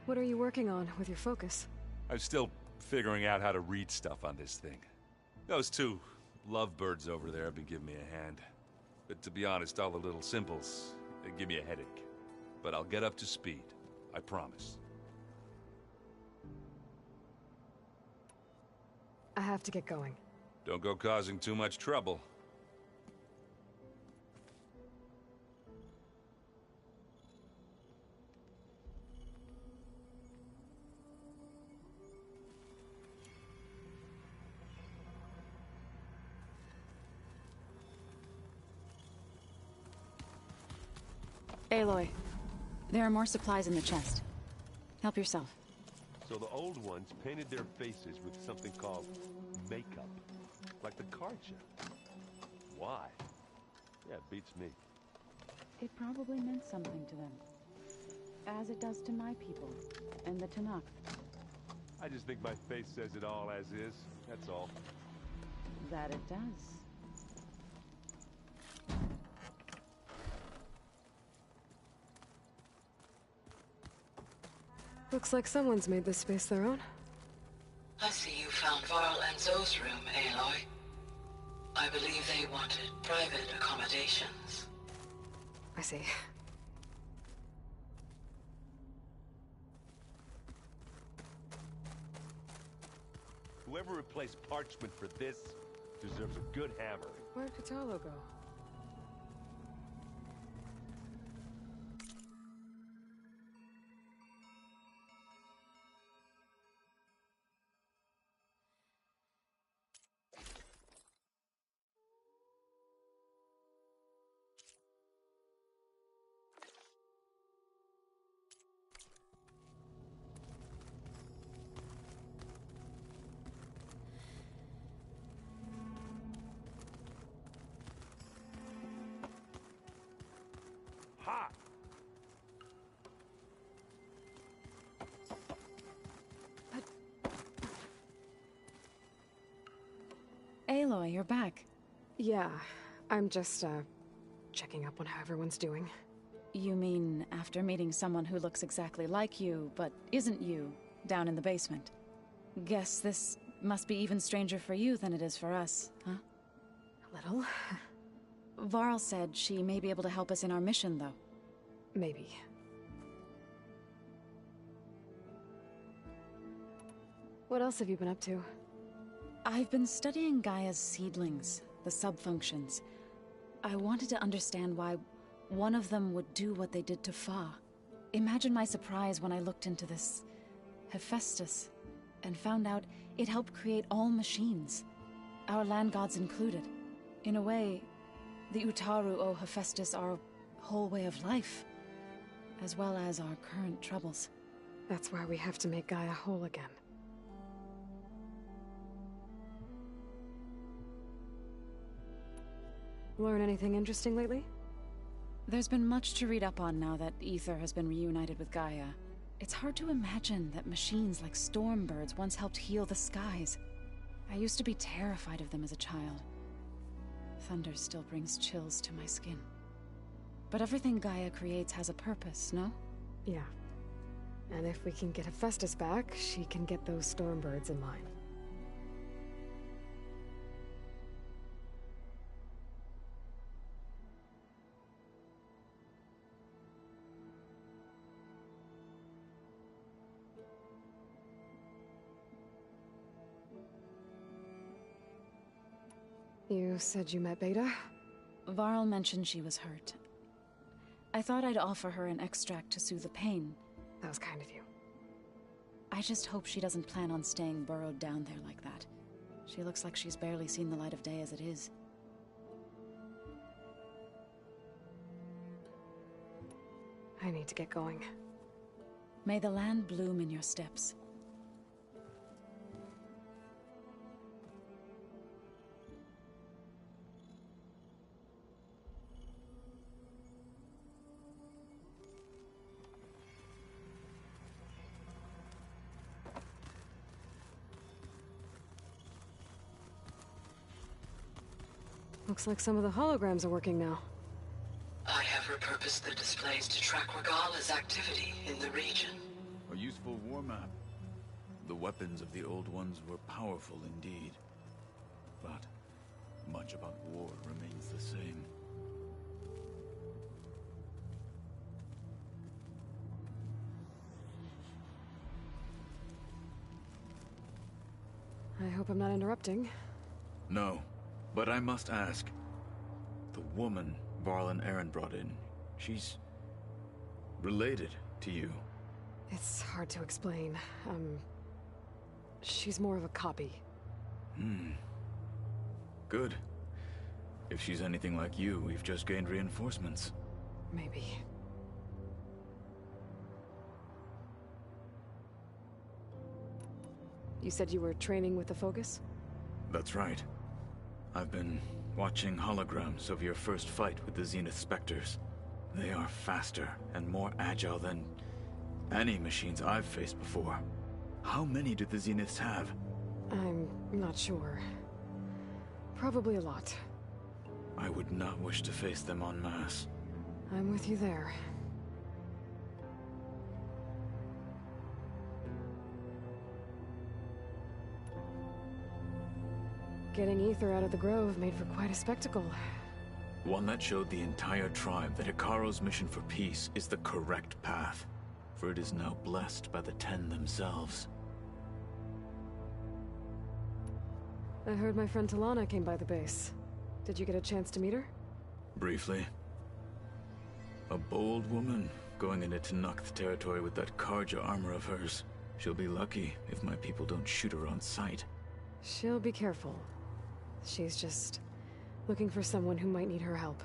[SPEAKER 4] What are you working on with your focus?
[SPEAKER 3] I'm still figuring out how to read stuff on this thing. Those two lovebirds over there have been giving me a hand. But to be honest, all the little symbols, they give me a headache. But I'll get up to speed. I promise.
[SPEAKER 4] I have to get going.
[SPEAKER 3] Don't go causing too much trouble.
[SPEAKER 8] Aloy, there are more supplies in the chest. Help yourself.
[SPEAKER 9] So the old ones painted their faces with something called makeup. Like the card show. Why? Yeah, it beats me.
[SPEAKER 8] It probably meant something to them. As it does to my people, and the Tenakth.
[SPEAKER 9] I just think my face says it all as is, that's all.
[SPEAKER 8] That it does.
[SPEAKER 4] Looks like someone's made this space their own.
[SPEAKER 10] I see you found Varl and Zoe's room, Aloy. I believe they wanted private accommodations.
[SPEAKER 4] I see.
[SPEAKER 9] Whoever replaced parchment for this deserves a good hammer.
[SPEAKER 4] Where'd Kotallo go?
[SPEAKER 9] Ha!
[SPEAKER 8] Aloy, you're back.
[SPEAKER 4] Yeah, I'm just, checking up on how everyone's doing.
[SPEAKER 8] You mean after meeting someone who looks exactly like you, but isn't you, down in the basement? Guess this must be even stranger for you than it is for us, huh?
[SPEAKER 4] A little.
[SPEAKER 8] Varl said she may be able to help us in our mission, though.
[SPEAKER 4] Maybe. What else have you been up to?
[SPEAKER 8] I've been studying Gaia's seedlings, the subfunctions. I wanted to understand why one of them would do what they did to Fa. Imagine my surprise when I looked into this Hephaestus and found out it helped create all machines, our land gods included. In a way, the Utaru owe Hephaestus our whole way of life, as well as our current troubles.
[SPEAKER 4] That's why we have to make Gaia whole again. Learn anything interesting lately?
[SPEAKER 8] There's been much to read up on now that Aether has been reunited with Gaia. It's hard to imagine that machines like Stormbirds once helped heal the skies. I used to be terrified of them as a child. Thunder still brings chills to my skin. But everything Gaia creates has a purpose, no?
[SPEAKER 4] Yeah. And if we can get Hephaestus back, she can get those Stormbirds in line. You said you met Beta?
[SPEAKER 8] Varl mentioned she was hurt. I thought I'd offer her an extract to soothe the pain.
[SPEAKER 4] That was kind of you.
[SPEAKER 8] I just hope she doesn't plan on staying burrowed down there like that. She looks like she's barely seen the light of day as it is.
[SPEAKER 4] I need to get going.
[SPEAKER 8] May the land bloom in your steps.
[SPEAKER 4] Looks like some of the holograms are working now.
[SPEAKER 10] I have repurposed the displays to track Regala's activity in the region.
[SPEAKER 11] A useful war map. The weapons of the Old Ones were powerful indeed. But much about war remains the same.
[SPEAKER 4] I hope I'm not interrupting.
[SPEAKER 11] No, but I must ask. The woman Varl and Aaron brought in, she's related to you.
[SPEAKER 4] It's hard to explain. She's more of a copy.
[SPEAKER 11] Good. If she's anything like you, we've just gained reinforcements.
[SPEAKER 4] Maybe. You said you were training with the Focus?
[SPEAKER 11] That's right. I've been watching holograms of your first fight with the Zenith Spectres. They are faster and more agile than any machines I've faced before. How many do the Zeniths have?
[SPEAKER 4] I'm not sure. Probably a lot.
[SPEAKER 11] I would not wish to face them en masse.
[SPEAKER 4] I'm with you there. Getting Ether out of the Grove made for quite a spectacle.
[SPEAKER 11] One that showed the entire tribe that Hekarro's mission for peace is the correct path, for it is now blessed by the Ten themselves.
[SPEAKER 4] I heard my friend Talana came by the base. Did you get a chance to meet her?
[SPEAKER 11] Briefly. A bold woman going into Tenakth territory with that Karja armor of hers. She'll be lucky if my people don't shoot her on sight.
[SPEAKER 4] She'll be careful. She's just looking for someone who might need her help.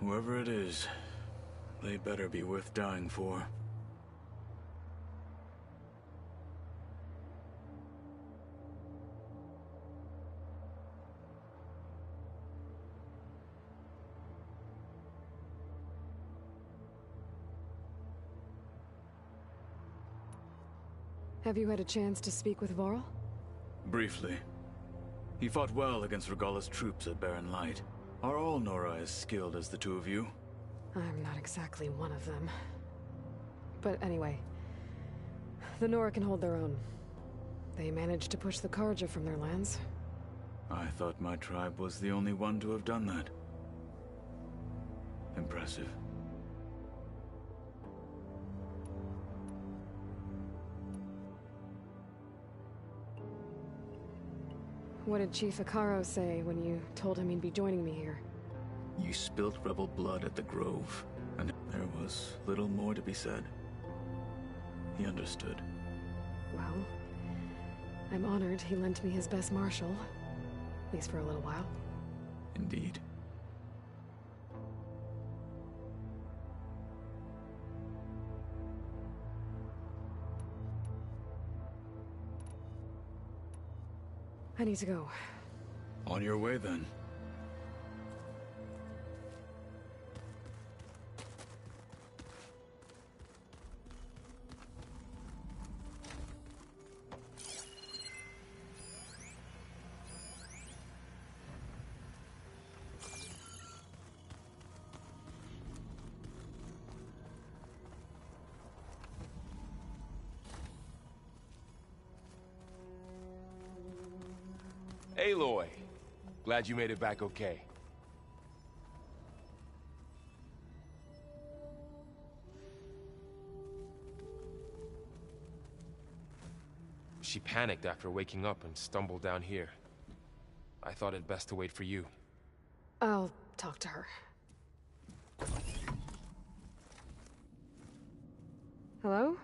[SPEAKER 11] Whoever it is, they better be worth dying for.
[SPEAKER 4] Have you had a chance to speak with Varl?
[SPEAKER 11] Briefly. He fought well against Regala's troops at Barren Light. Are all Nora as skilled as the two of you?
[SPEAKER 4] I'm not exactly one of them. But anyway, the Nora can hold their own. They managed to push the Karja from their lands.
[SPEAKER 11] I thought my tribe was the only one to have done that. Impressive.
[SPEAKER 4] What did Chief Hekarro say when you told him he'd be joining me here?
[SPEAKER 11] You spilt rebel blood at the Grove, and there was little more to be said. He understood.
[SPEAKER 4] Well, I'm honored he lent me his best marshal. At least for a little while.
[SPEAKER 11] Indeed.
[SPEAKER 4] I need to go.
[SPEAKER 11] On your way, then.
[SPEAKER 2] Aloy! Glad you made it back okay. She panicked after waking up and stumbled down here. I thought it best to wait for you.
[SPEAKER 4] I'll talk to her. Hello?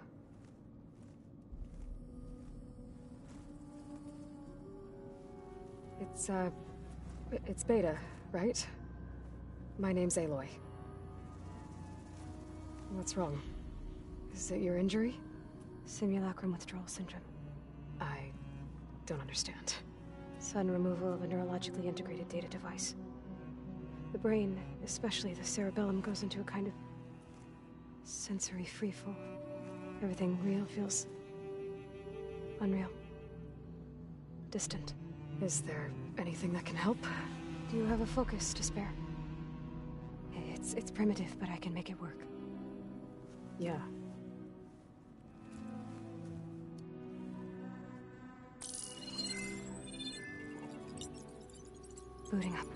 [SPEAKER 4] It's Beta, right? My name's Aloy. What's wrong? Is it your injury?
[SPEAKER 12] Simulacrum withdrawal syndrome.
[SPEAKER 4] I don't understand.
[SPEAKER 12] Sudden removal of a neurologically integrated data device. The brain, especially the cerebellum, goes into a kind of sensory freefall. Everything real feels unreal. Distant.
[SPEAKER 4] Is there anything that can help?
[SPEAKER 12] Do you have a focus to spare? It's primitive, but I can make it work.
[SPEAKER 4] Yeah.
[SPEAKER 12] Booting up.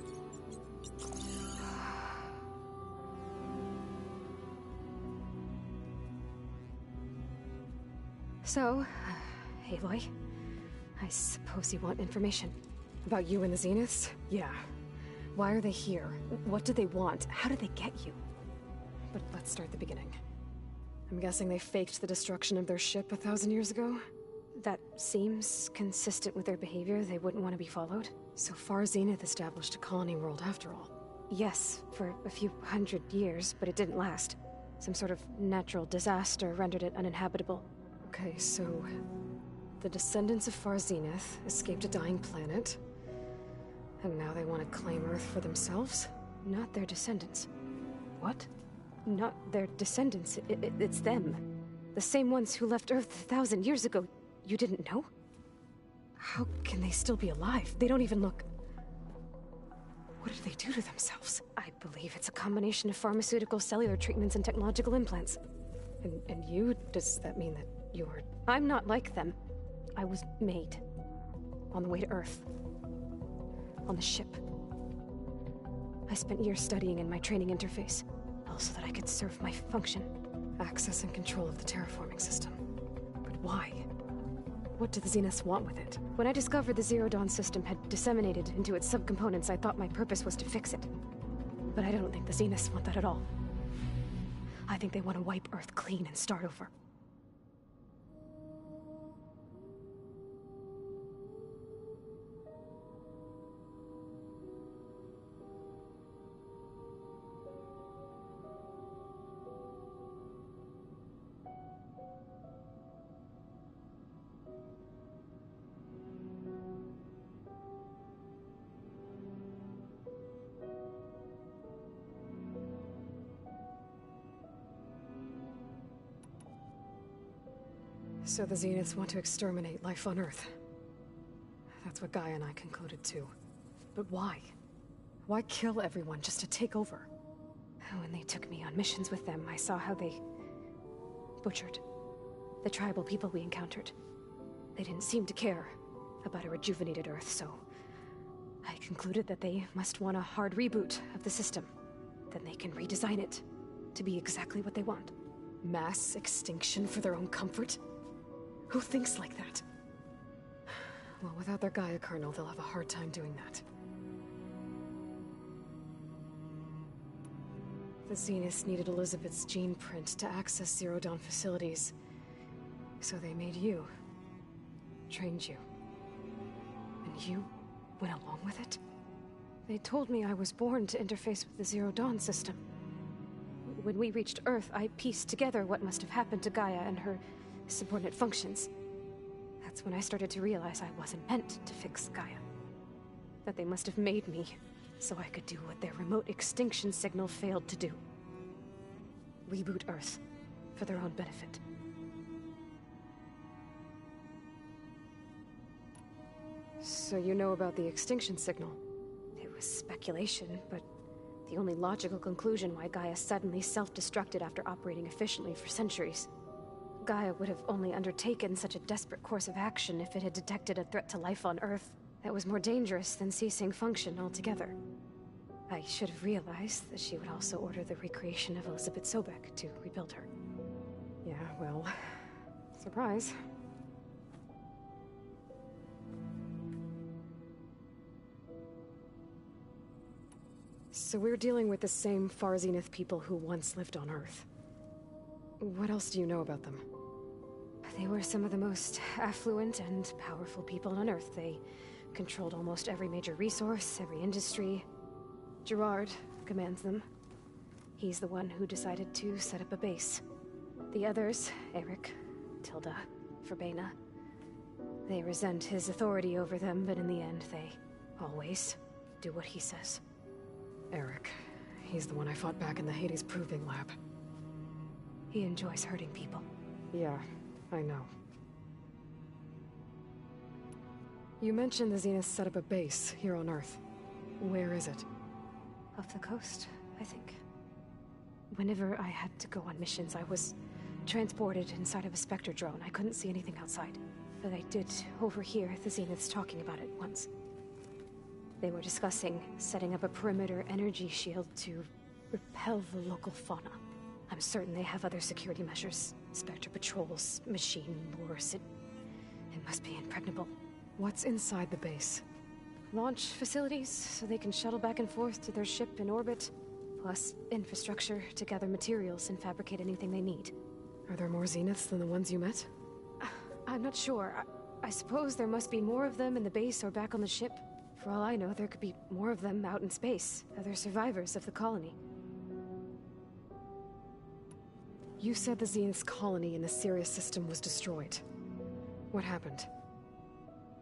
[SPEAKER 12] So, Aloy, I suppose you want information.
[SPEAKER 4] About you and the Zeniths? Yeah. Why are they here? What do they want? How did they get you? But let's start the beginning. I'm guessing they faked the destruction of their ship 1,000 years ago?
[SPEAKER 12] That seems consistent with their behavior. They wouldn't want to be followed.
[SPEAKER 4] So far, Zenith established a colony world after all.
[SPEAKER 12] Yes, for a few hundred years, but it didn't last. Some sort of natural disaster rendered it uninhabitable.
[SPEAKER 4] Okay, so the descendants of Far Zenith escaped a dying planet, and now they want to claim Earth for themselves?
[SPEAKER 12] Not their descendants.
[SPEAKER 4] What?
[SPEAKER 12] Not their descendants. It's them. The same ones who left Earth 1,000 years ago. You didn't know?
[SPEAKER 4] How can they still be alive? They don't even look... What did they do to themselves?
[SPEAKER 12] I believe it's a combination of pharmaceutical, cellular treatments, and technological implants.
[SPEAKER 4] And you? Does that mean that you're...
[SPEAKER 12] I'm not like them. I was made. On the way to Earth. On the ship. I spent years studying in my training interface, all so that I could serve my function.
[SPEAKER 4] Access and control of the terraforming system. But why? What do the Zeniths want with it?
[SPEAKER 12] When I discovered the Zero Dawn system had disseminated into its subcomponents, I thought my purpose was to fix it. But I don't think the Zeniths want that at all. I think they want to wipe Earth clean and start over.
[SPEAKER 4] So the Zeniths want to exterminate life on Earth. That's what Gaia and I concluded too. But why? Why kill everyone just to take over?
[SPEAKER 12] When they took me on missions with them, I saw how they butchered the tribal people we encountered. They didn't seem to care about a rejuvenated Earth, so I concluded that they must want a hard reboot of the system. Then they can redesign it to be exactly what they want.
[SPEAKER 4] Mass extinction for their own comfort? Who thinks like that? Well, without their Gaia kernel, they'll have a hard time doing that. The Zeniths needed Elizabeth's gene print to access Zero Dawn facilities. So they made you. Trained you. And you went along with it?
[SPEAKER 12] They told me I was born to interface with the Zero Dawn system. When we reached Earth, I pieced together what must have happened to Gaia and her subordinate functions. That's when I started to realize I wasn't meant to fix Gaia. That they must have made me so I could do what their remote extinction signal failed to do. Reboot Earth for their own benefit.
[SPEAKER 4] So you know about the extinction signal?
[SPEAKER 12] It was speculation, but the only logical conclusion why Gaia suddenly self-destructed after operating efficiently for centuries. Gaia would have only undertaken such a desperate course of action if it had detected a threat to life on Earth that was more dangerous than ceasing function altogether. I should have realized that she would also order the recreation of Elizabeth Sobek to rebuild her.
[SPEAKER 4] Yeah, well, surprise. So we're dealing with the same Far Zenith people who once lived on Earth. What else do you know about them?
[SPEAKER 12] They were some of the most affluent and powerful people on Earth. They controlled almost every major resource, every industry. Gerard commands them. He's the one who decided to set up a base. The others, Eric, Tilda, Verbena, they resent his authority over them, but in the end, they always do what he says.
[SPEAKER 4] Eric. He's the one I fought back in the Hades Proving Lab.
[SPEAKER 12] He enjoys hurting people.
[SPEAKER 4] Yeah, I know. You mentioned the Zenith set up a base here on Earth. Where is it?
[SPEAKER 12] Off the coast, I think. Whenever I had to go on missions, I was transported inside of a Spectre drone. I couldn't see anything outside. But I did overhear the Zeniths talking about it once. They were discussing setting up a perimeter energy shield to repel the local fauna. I'm certain they have other security measures. Spectre patrols, machine lures. It must be impregnable.
[SPEAKER 4] What's inside the base?
[SPEAKER 12] Launch facilities, so they can shuttle back and forth to their ship in orbit. Plus infrastructure to gather materials and fabricate anything they need.
[SPEAKER 4] Are there more Zeniths than the ones you met?
[SPEAKER 12] I'm not sure. I suppose there must be more of them in the base or back on the ship. For all I know, there could be more of them out in space. Other survivors of the colony.
[SPEAKER 4] You said the Zenith's colony in the Sirius system was destroyed. What happened?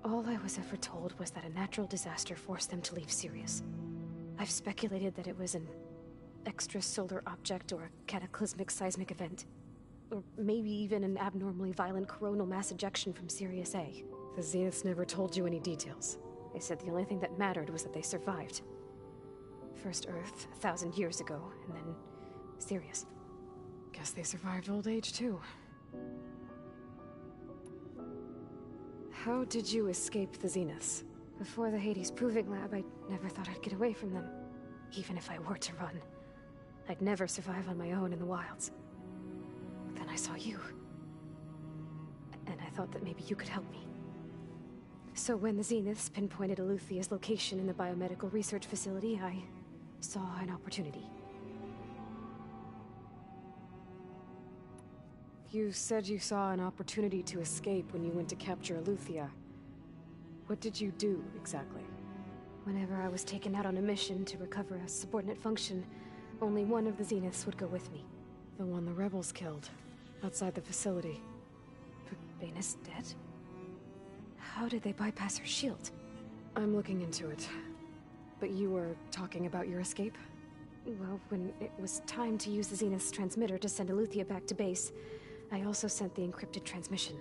[SPEAKER 12] All I was ever told was that a natural disaster forced them to leave Sirius. I've speculated that it was an extrasolar object or a cataclysmic seismic event. Or maybe even an abnormally violent coronal mass ejection from Sirius A.
[SPEAKER 4] The Zeniths never told you any details.
[SPEAKER 12] They said the only thing that mattered was that they survived. First Earth, 1,000 years ago, and then Sirius.
[SPEAKER 4] Guess they survived old age, too. How did you escape the Zeniths?
[SPEAKER 12] Before the Hades Proving Lab, I never thought I'd get away from them. Even if I were to run. I'd never survive on my own in the wilds. But then I saw you. And I thought that maybe you could help me. So when the Zeniths pinpointed Eluthia's location in the biomedical research facility, I saw an opportunity.
[SPEAKER 4] You said you saw an opportunity to escape when you went to capture Eluthia. What did you do, exactly?
[SPEAKER 12] Whenever I was taken out on a mission to recover a subordinate function, only one of the Zeniths would go with me.
[SPEAKER 4] The one the rebels killed, outside the facility.
[SPEAKER 12] Verbena's dead? How did they bypass her shield?
[SPEAKER 4] I'm looking into it. But you were talking about your escape?
[SPEAKER 12] Well, when it was time to use the Zenith's transmitter to send Eluthia back to base, I also sent the encrypted transmission.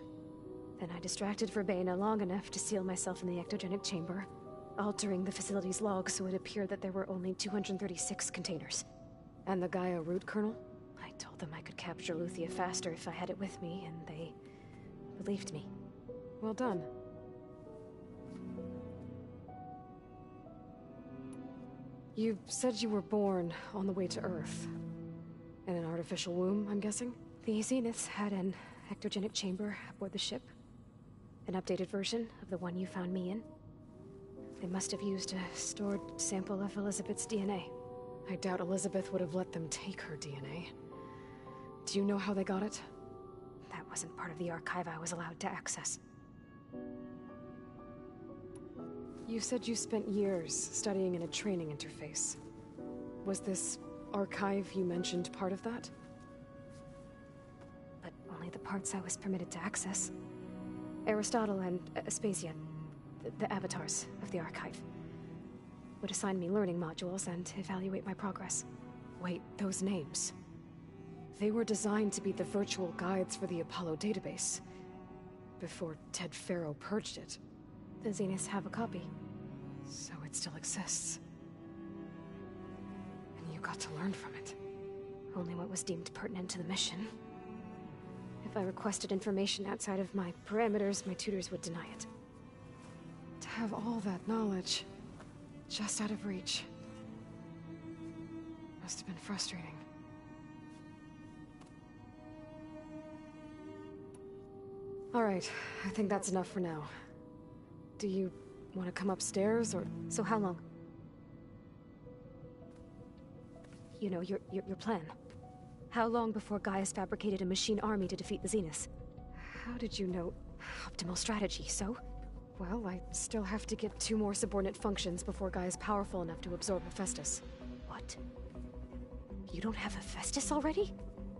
[SPEAKER 12] Then I distracted Verbena long enough to seal myself in the ectogenic chamber, altering the facility's log so it appeared that there were only 236 containers.
[SPEAKER 4] And the Gaia root kernel?
[SPEAKER 12] I told them I could capture Eluthia faster if I had it with me, and they believed me.
[SPEAKER 4] Well done. You said you were born on the way to Earth. In an artificial womb, I'm guessing?
[SPEAKER 12] The Zeniths had an ectogenic chamber aboard the ship. An updated version of the one you found me in. They must have used a stored sample of Elizabeth's DNA.
[SPEAKER 4] I doubt Elizabeth would have let them take her DNA. Do you know how they got it?
[SPEAKER 12] That wasn't part of the archive I was allowed to access.
[SPEAKER 4] You said you spent years studying in a training interface. Was this archive you mentioned part of that?
[SPEAKER 12] But only the parts I was permitted to access. Aristotle and Aspasia, the avatars of the archive, would assign me learning modules and evaluate my progress.
[SPEAKER 4] Wait, those names. They were designed to be the virtual guides for the Apollo database. Before Ted Faro purged it.
[SPEAKER 12] The Zeniths have a copy.
[SPEAKER 4] So it still exists. And you got to learn from it.
[SPEAKER 12] Only what was deemed pertinent to the mission. If I requested information outside of my parameters, my tutors would deny it.
[SPEAKER 4] have all that knowledge just out of reach. Must have been frustrating. All right, I think that's enough for now. Do you want to come upstairs, or...
[SPEAKER 12] So how long? You know, your plan. How long before Gaius fabricated a machine army to defeat the Zeniths?
[SPEAKER 4] How did you know?
[SPEAKER 12] Optimal strategy, so?
[SPEAKER 4] Well, I still have to get 2 more subordinate functions before Gaia's powerful enough to absorb Hephaestus.
[SPEAKER 12] What? You don't have Hephaestus already?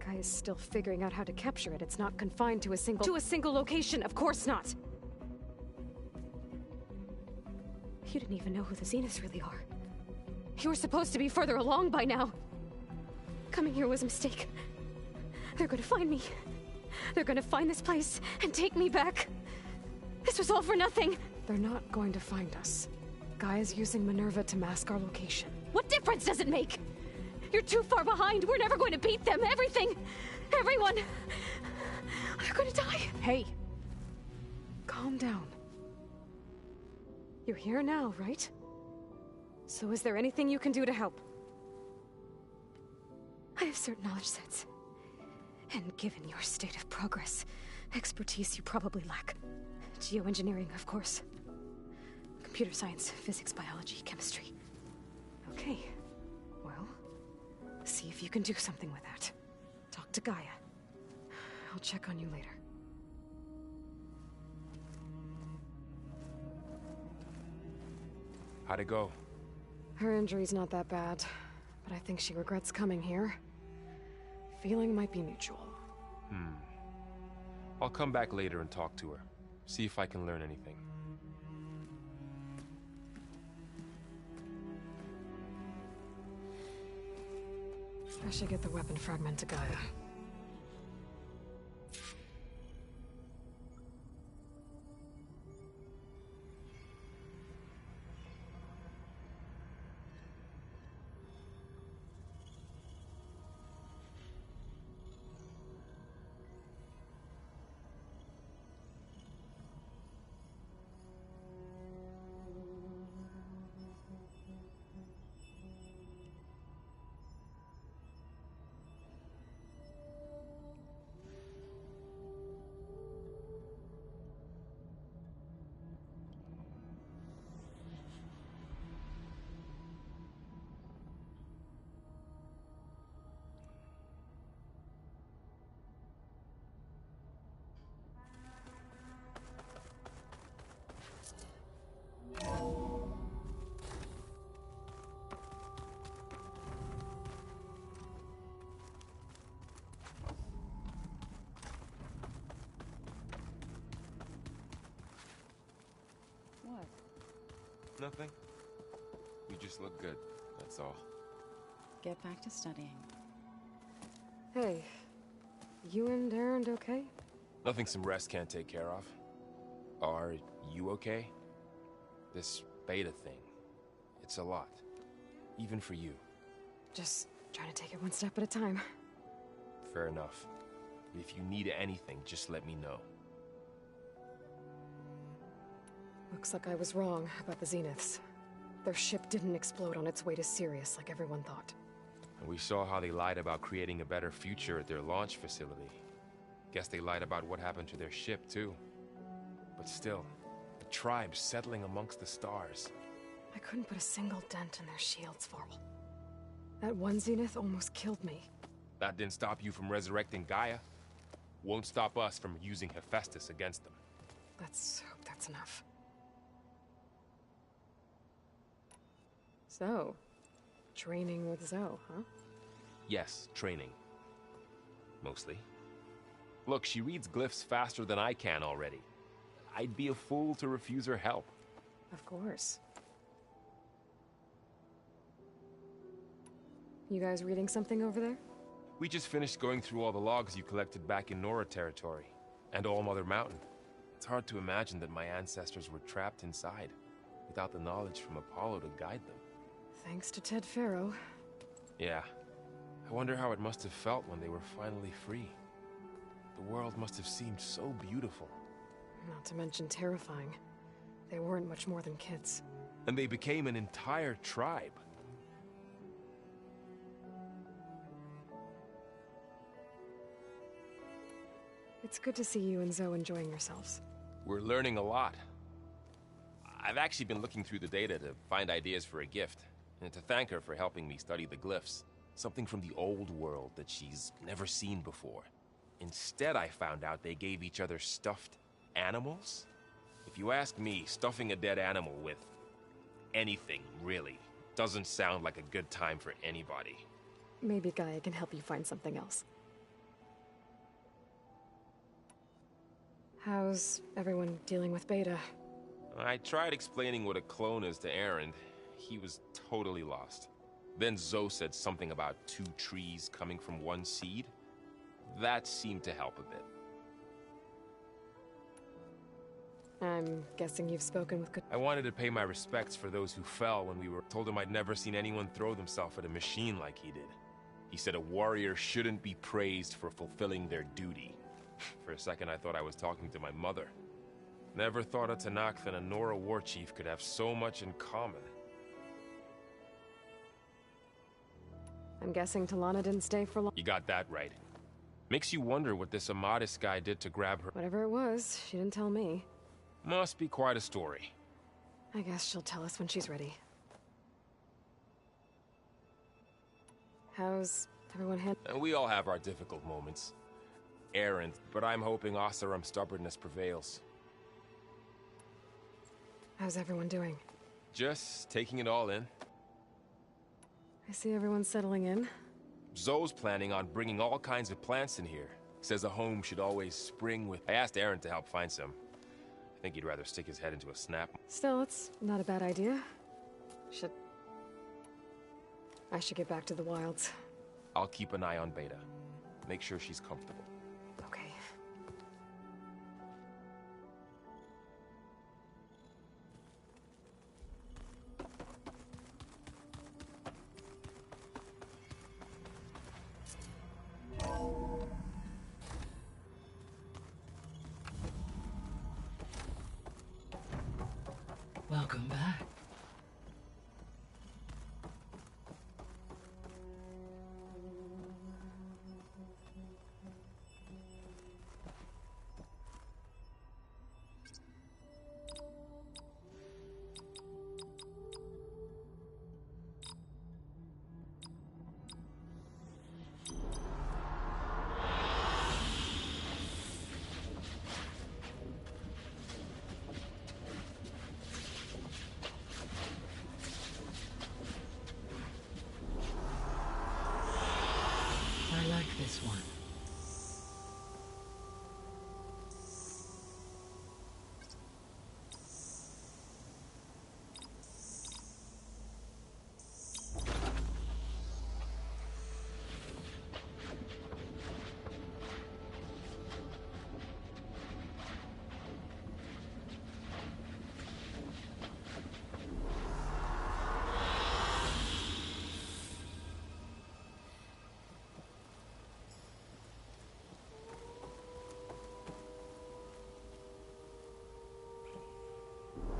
[SPEAKER 4] Gaia's still figuring out how to capture it. It's not confined to a single... To a single location, of course not!
[SPEAKER 12] You didn't even know who the Zeniths really are.
[SPEAKER 4] You were supposed to be further along by now!
[SPEAKER 12] Coming here was a mistake. They're gonna find me. They're gonna find this place and take me back. This was all for nothing.
[SPEAKER 4] They're not going to find us. Gaia's using Minerva to mask our location.
[SPEAKER 12] What difference does it make? You're too far behind. We're never going to beat them. Everything. Everyone. They're gonna die.
[SPEAKER 4] Hey. Calm down. You're here now, right? So is there anything you can do to help?
[SPEAKER 12] I have certain knowledge sets. And given your state of progress, expertise you probably lack. Geoengineering, of course. Computer science, physics, biology, chemistry.
[SPEAKER 4] Okay. Well, see if you can do something with that. Talk to Gaia. I'll check on you later.
[SPEAKER 2] How'd it go?
[SPEAKER 4] Her injury's not that bad, but I think she regrets coming here. Feeling might be mutual.
[SPEAKER 2] I'll come back later and talk to her. See if I can learn anything.
[SPEAKER 4] I should get the weapon fragment to Gaia.
[SPEAKER 8] What?
[SPEAKER 2] Nothing. You just look good, that's all.
[SPEAKER 8] Get back to studying.
[SPEAKER 4] Hey, you and Erend okay?
[SPEAKER 2] Nothing some rest can't take care of. Are you okay? This beta thing, it's a lot. Even for you.
[SPEAKER 4] Just trying to take it one step at a time.
[SPEAKER 2] Fair enough. If you need anything, just let me know.
[SPEAKER 4] Looks like I was wrong about the Zeniths. Their ship didn't explode on its way to Sirius like everyone thought.
[SPEAKER 2] And we saw how they lied about creating a better future at their launch facility. Guess they lied about what happened to their ship, too. But still, the tribe settling amongst the stars.
[SPEAKER 4] I couldn't put a single dent in their shields, Varl. That one Zenith almost killed me.
[SPEAKER 2] That didn't stop you from resurrecting Gaia. Won't stop us from using Hephaestus against them.
[SPEAKER 4] Let's hope that's enough. So, training with Zoe, huh?
[SPEAKER 2] Yes, training. Mostly. Look, she reads glyphs faster than I can already. I'd be a fool to refuse her help.
[SPEAKER 4] Of course. You guys reading something over there?
[SPEAKER 2] We just finished going through all the logs you collected back in Nora territory, and All Mother Mountain. It's hard to imagine that my ancestors were trapped inside, without the knowledge from Apollo to guide them.
[SPEAKER 4] Thanks to Ted Faro.
[SPEAKER 2] Yeah. I wonder how it must have felt when they were finally free. The world must have seemed so beautiful.
[SPEAKER 4] Not to mention terrifying. They weren't much more than kids.
[SPEAKER 2] And they became an entire tribe.
[SPEAKER 4] It's good to see you and Zoe enjoying yourselves.
[SPEAKER 2] We're learning a lot. I've actually been looking through the data to find ideas for a gift, and to thank her for helping me study the glyphs. Something from the old world that she's never seen before. Instead, I found out they gave each other stuffed animals. If you ask me, stuffing a dead animal with anything, really, doesn't sound like a good time for anybody.
[SPEAKER 4] Maybe Gaia can help you find something else. How's everyone dealing with Beta?
[SPEAKER 2] I tried explaining what a clone is to Aaron. He was totally lost. Then Zoe said something about 2 trees coming from 1 seed. That seemed to help a bit.
[SPEAKER 4] I'm guessing you've spoken with good...
[SPEAKER 2] I wanted to pay my respects for those who fell when we were told him I'd never seen anyone throw themselves at a machine like he did. He said a warrior shouldn't be praised for fulfilling their duty. For a second, I thought I was talking to my mother. Never thought a Tenakth and a Nora war chief could have so much in common.
[SPEAKER 4] I'm guessing Talana didn't stay for long.
[SPEAKER 2] You got that right. Makes you wonder what this Amadis guy did to grab her.
[SPEAKER 4] Whatever it was, she didn't tell me.
[SPEAKER 2] Must be quite a story.
[SPEAKER 4] I guess she'll tell us when she's ready. How's everyone
[SPEAKER 2] And we all have our difficult moments. Aaron, but I'm hoping Oseram's stubbornness prevails.
[SPEAKER 4] How's everyone doing?
[SPEAKER 2] Just taking it all in.
[SPEAKER 4] I see everyone settling in.
[SPEAKER 2] Zoe's planning on bringing all kinds of plants in here. Says a home should always spring with... I asked Aaron to help find some. I think he'd rather stick his head into a snap.
[SPEAKER 4] Still, it's not a bad idea. I should get back to the wilds.
[SPEAKER 2] I'll keep an eye on Beta. Make sure she's comfortable.
[SPEAKER 4] Okay.
[SPEAKER 10] Welcome back. I like this one.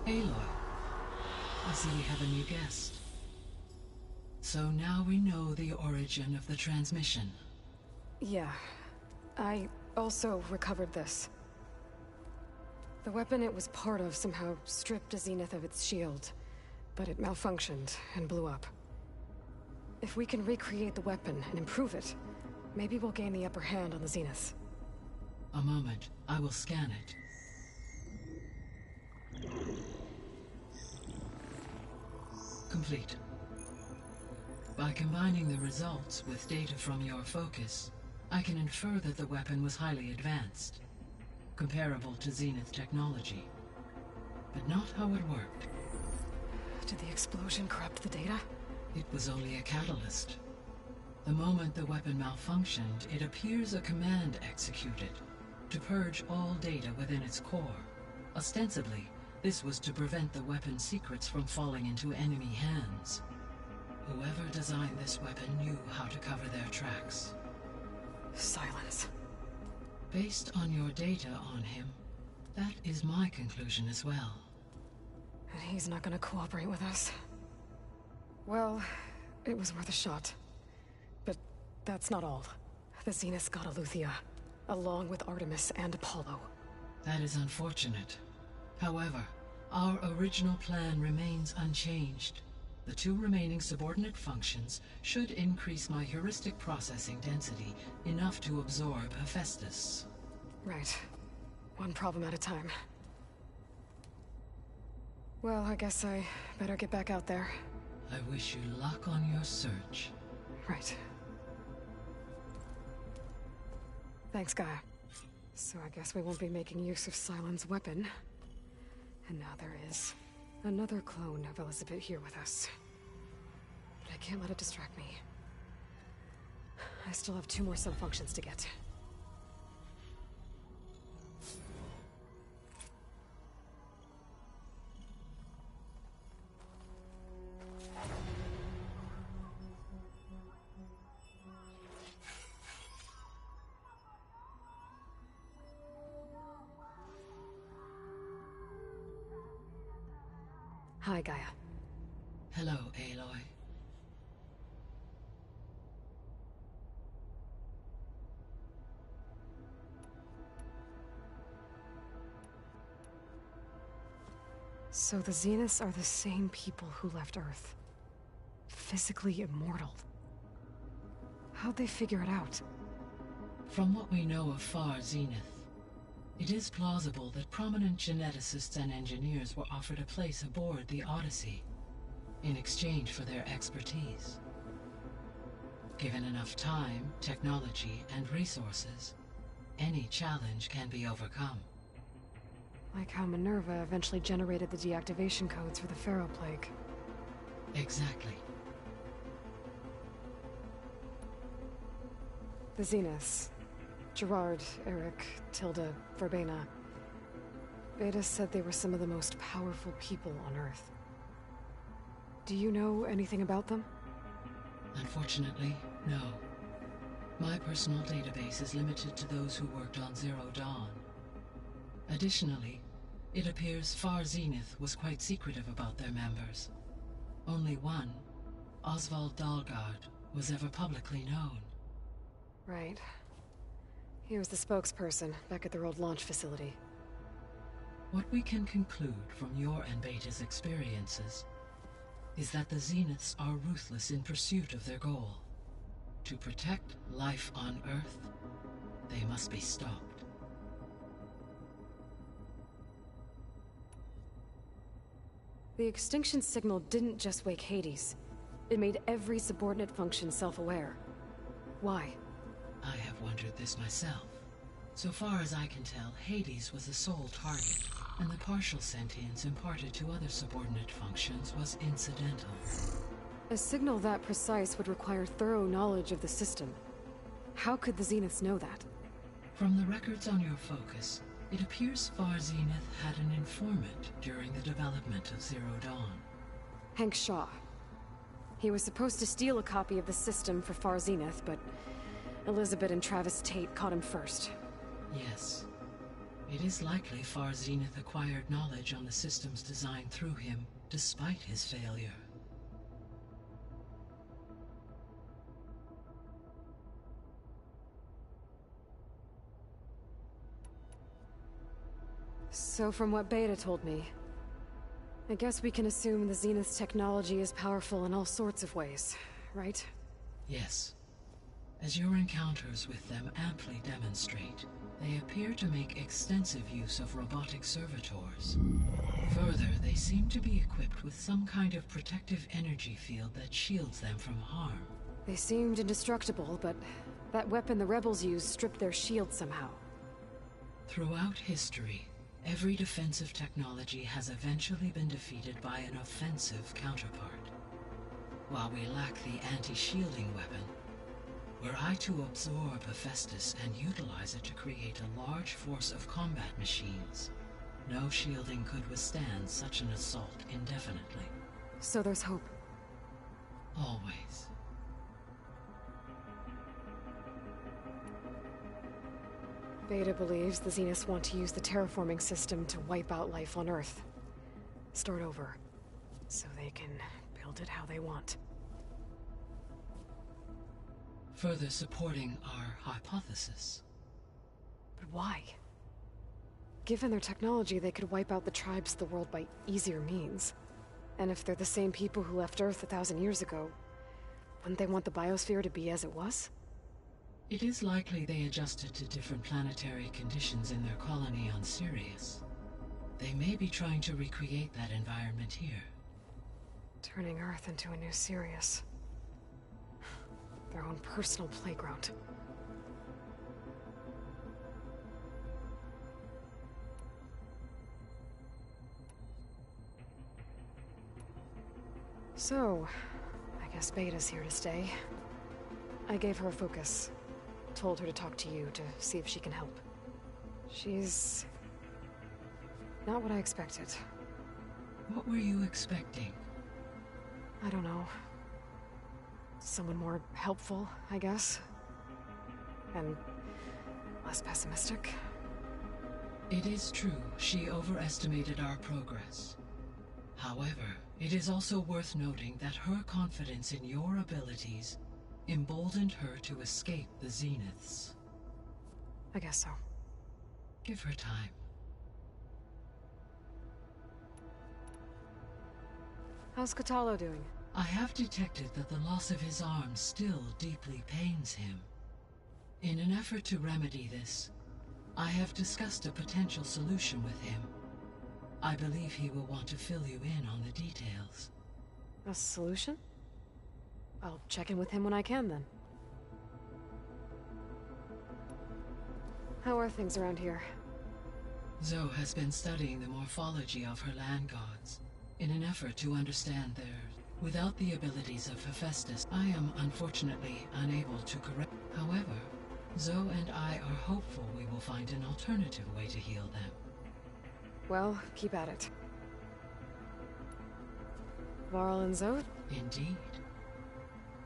[SPEAKER 10] Aloy, I see we have a new guest. So now we know the origin of the transmission.
[SPEAKER 4] Yeah. I also recovered this. The weapon it was part of somehow stripped a Zenith of its shield, but it malfunctioned and blew up. If we can recreate the weapon and improve it, maybe we'll gain the upper hand on the Zeniths.
[SPEAKER 10] A moment, I will scan it. Complete. By combining the results with data from your focus, I can infer that the weapon was highly advanced, comparable to Zenith technology, but not how it worked.
[SPEAKER 4] Did the explosion corrupt the data?
[SPEAKER 10] It was only a catalyst. The moment the weapon malfunctioned, it appears a command executed to purge all data within its core. Ostensibly, this was to prevent the weapon's secrets from falling into enemy hands. Whoever designed this weapon knew how to cover their tracks.
[SPEAKER 4] Silence.
[SPEAKER 10] Based on your data on him, that is my conclusion as well.
[SPEAKER 4] And he's not gonna cooperate with us. Well, it was worth a shot. But that's not all. The Zeniths got Aletheia, along with Artemis and Apollo.
[SPEAKER 10] That is unfortunate. However, our original plan remains unchanged. The 2 remaining subordinate functions should increase my heuristic processing density enough to absorb Hephaestus.
[SPEAKER 4] Right. One problem at a time. Well, I guess I better get back out there.
[SPEAKER 10] I wish you luck on your search.
[SPEAKER 4] Right. Thanks, Gaia. So I guess we won't be making use of Sylens' weapon. And now there is another clone of Elizabeth here with us. But I can't let it distract me. I still have 2 more sub-functions to get. Hi, Gaia.
[SPEAKER 10] Hello, Aloy.
[SPEAKER 4] So the Zeniths are the same people who left Earth. Physically immortal. How'd they figure it out?
[SPEAKER 10] From what we know of Far Zenith, it is plausible that prominent geneticists and engineers were offered a place aboard the Odyssey in exchange for their expertise. Given enough time, technology, and resources, any challenge can be overcome.
[SPEAKER 4] Like how Minerva eventually generated the deactivation codes for the Pharaoh Plague.
[SPEAKER 10] Exactly.
[SPEAKER 4] The Zeniths. Gerard, Eric, Tilda, Verbena. Beta said they were some of the most powerful people on Earth. Do you know anything about them?
[SPEAKER 10] Unfortunately, no. My personal database is limited to those who worked on Zero Dawn. Additionally, it appears Far Zenith was quite secretive about their members. Only one, Oswald Dahlgard, was ever publicly known.
[SPEAKER 4] Right. He was the spokesperson back at their old launch facility.
[SPEAKER 10] What we can conclude from your and Beta's experiences is that the Zeniths are ruthless in pursuit of their goal. To protect life on Earth, they must be stopped.
[SPEAKER 4] The extinction signal didn't just wake Hades. It made every subordinate function self-aware. Why?
[SPEAKER 10] I have wondered this myself. So far as I can tell, Hades was the sole target, and the partial sentience imparted to other subordinate functions was incidental.
[SPEAKER 4] A signal that precise would require thorough knowledge of the system. How could the Zeniths know that?
[SPEAKER 10] From the records on your focus, it appears Far Zenith had an informant during the development of Zero Dawn.
[SPEAKER 4] Hank Shaw. He was supposed to steal a copy of the system for Far Zenith, but Elizabeth and Travis Tate caught him first.
[SPEAKER 10] Yes. It is likely Far Zenith acquired knowledge on the systems designed through him, despite his failure.
[SPEAKER 4] So from what Beta told me, I guess we can assume the Zenith's technology is powerful in all sorts of ways, right?
[SPEAKER 10] Yes. As your encounters with them amply demonstrate, they appear to make extensive use of robotic servitors. Further, they seem to be equipped with some kind of protective energy field that shields them from harm.
[SPEAKER 4] They seemed indestructible, but that weapon the rebels used stripped their shield somehow.
[SPEAKER 10] Throughout history, every defensive technology has eventually been defeated by an offensive counterpart. While we lack the anti-shielding weapon, were I to absorb Hephaestus and utilize it to create a large force of combat machines, no shielding could withstand such an assault indefinitely.
[SPEAKER 4] So there's hope.
[SPEAKER 10] Always.
[SPEAKER 4] Beta believes the Zeniths want to use the terraforming system to wipe out life on Earth. Start over. So they can build it how they want.
[SPEAKER 10] Further supporting our hypothesis.
[SPEAKER 4] But why? Given their technology, they could wipe out the tribes of the world by easier means. And if they're the same people who left Earth 1,000 years ago, wouldn't they want the biosphere to be as it was?
[SPEAKER 10] It is likely they adjusted to different planetary conditions in their colony on Sirius. They may be trying to recreate that environment here.
[SPEAKER 4] Turning Earth into a new Sirius. Their own personal playground. So, I guess Beta's here to stay. I gave her a focus. Told her to talk to you to see if she can help. She's... not what I expected.
[SPEAKER 10] What were you expecting?
[SPEAKER 4] I don't know. Someone more helpful, I guess. And less pessimistic.
[SPEAKER 10] It is true, she overestimated our progress. However, it is also worth noting that her confidence in your abilities emboldened her to escape the Zeniths.
[SPEAKER 4] I guess so.
[SPEAKER 10] Give her time.
[SPEAKER 4] How's Kotallo doing?
[SPEAKER 10] I have detected that the loss of his arm still deeply pains him. In an effort to remedy this, I have discussed a potential solution with him. I believe he will want to fill you in on the details.
[SPEAKER 4] A solution? I'll check in with him when I can, then. How are things around here?
[SPEAKER 10] Zoe has been studying the morphology of her land gods, in an effort to understand theirs. Without the abilities of Hephaestus, I am unfortunately unable to correct. However, Zoe and I are hopeful we will find an alternative way to heal them.
[SPEAKER 4] Well, keep at it. Varl and Zoe?
[SPEAKER 10] Indeed.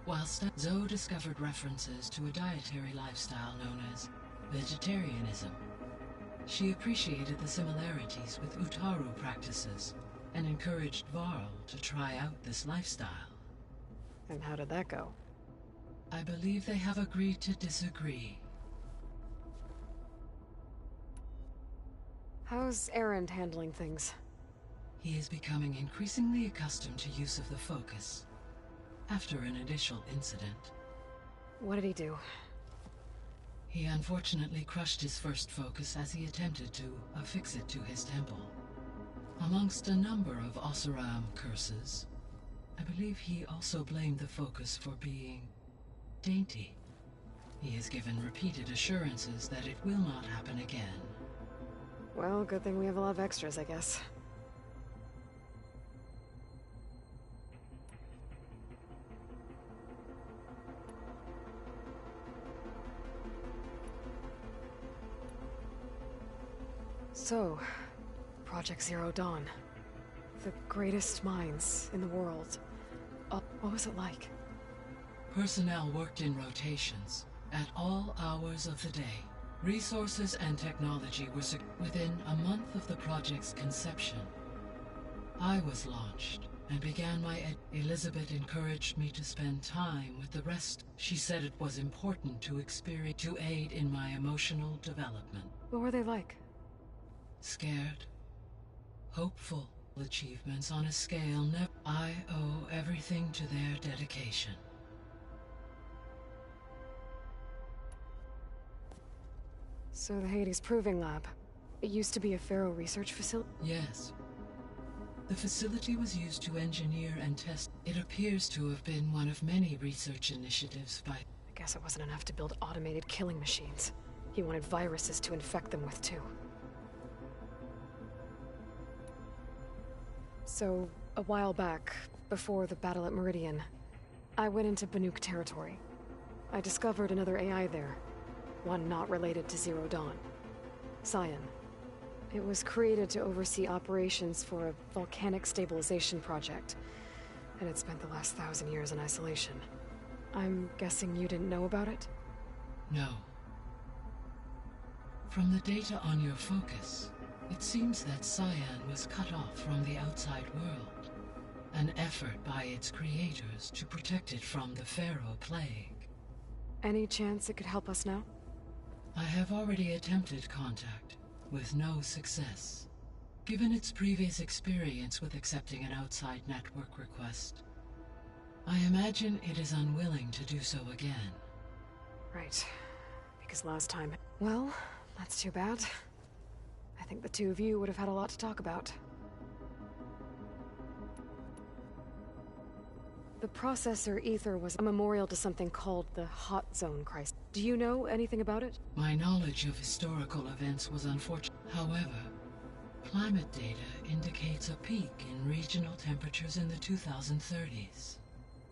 [SPEAKER 10] Whilst Zoe discovered references to a dietary lifestyle known as vegetarianism. She appreciated the similarities with Utaru practices and encouraged Varl to try out this lifestyle.
[SPEAKER 4] And how did that go?
[SPEAKER 10] I believe they have agreed to disagree.
[SPEAKER 4] How's Erend handling things?
[SPEAKER 10] He is becoming increasingly accustomed to use of the focus, after an initial incident.
[SPEAKER 4] What did he do?
[SPEAKER 10] He unfortunately crushed his first focus as he attempted to affix it to his temple. Amongst a number of Oseram curses, I believe he also blamed the focus for being dainty. He has given repeated assurances that it will not happen again.
[SPEAKER 4] Well, good thing we have a lot of extras, I guess. So, Project Zero Dawn. The greatest minds in the world. What was it like?
[SPEAKER 10] Personnel worked in rotations, at all hours of the day. Resources and technology were within a month of the project's conception. I was launched and began my Elizabeth encouraged me to spend time with the rest. She said it was important to aid in my emotional development.
[SPEAKER 4] What were they like?
[SPEAKER 10] Scared, hopeful, achievements on a scale I owe everything to their dedication.
[SPEAKER 4] So the Hades Proving Lab. It used to be a Pharaoh research facility?
[SPEAKER 10] Yes. The facility was used to engineer and test. It appears to have been one of many research initiatives by...
[SPEAKER 4] I guess it wasn't enough to build automated killing machines. He wanted viruses to infect them with, too. So, a while back, before the battle at Meridian, I went into Banuk territory. I discovered another AI there. One not related to Zero Dawn. Scion. It was created to oversee operations for a volcanic stabilization project, and it spent the last 1,000 years in isolation. I'm guessing you didn't know about it?
[SPEAKER 10] No. From the data on your focus, It seems that Cyan was cut off from the outside world, an effort by its creators to protect it from the Pharaoh Plague.
[SPEAKER 4] Any chance it could help us now?
[SPEAKER 10] I have already attempted contact, with no success. Given its previous experience with accepting an outside network request, I imagine it is unwilling to do so again.
[SPEAKER 4] Right. Because last time... Well, that's too bad. I think the two of you would have had a lot to talk about. The processor ether was a memorial to something called the Hot Zone crisis. Do you know anything about it?
[SPEAKER 10] My knowledge of historical events was unfortunate. However, climate data indicates a peak in regional temperatures in the 2030s.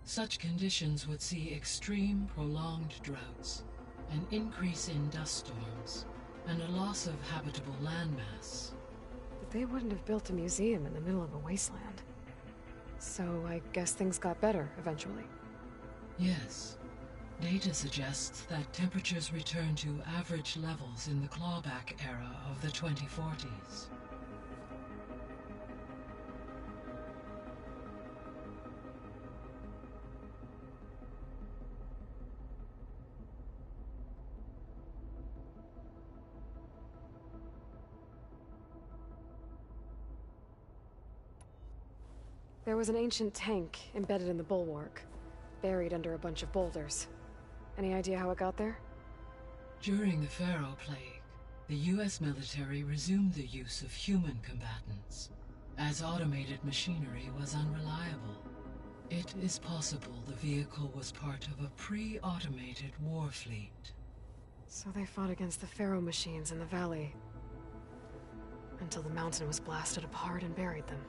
[SPEAKER 10] Such conditions would see extreme, prolonged droughts, an increase in dust storms, and a loss of habitable landmass.
[SPEAKER 4] But they wouldn't have built a museum in the middle of a wasteland. So I guess things got better eventually.
[SPEAKER 10] Yes. Data suggests that temperatures return to average levels in the clawback era of the 2040s.
[SPEAKER 4] There was an ancient tank embedded in the bulwark, buried under a bunch of boulders. Any idea how it got there?
[SPEAKER 10] During the Pharaoh Plague, the US military resumed the use of human combatants, as automated machinery was unreliable. It is possible the vehicle was part of a pre-automated war fleet.
[SPEAKER 4] So they fought against the Pharaoh machines in the valley, until the mountain was blasted apart and buried them.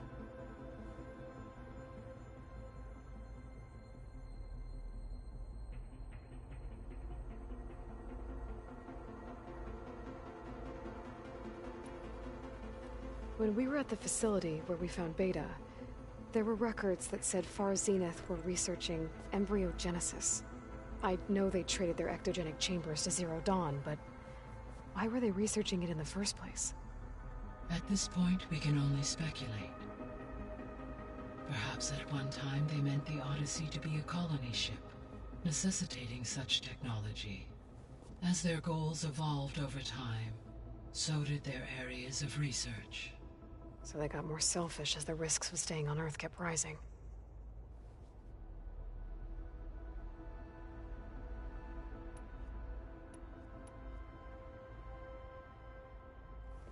[SPEAKER 4] When we were at the facility where we found Beta, there were records that said Far Zenith were researching embryogenesis. I know they traded their ectogenic chambers to Zero Dawn, but why were they researching it in the first place?
[SPEAKER 10] At this point, we can only speculate. Perhaps at one time they meant the Odyssey to be a colony ship, necessitating such technology. As their goals evolved over time, so did their areas of research.
[SPEAKER 4] So they got more selfish as the risks of staying on Earth kept rising.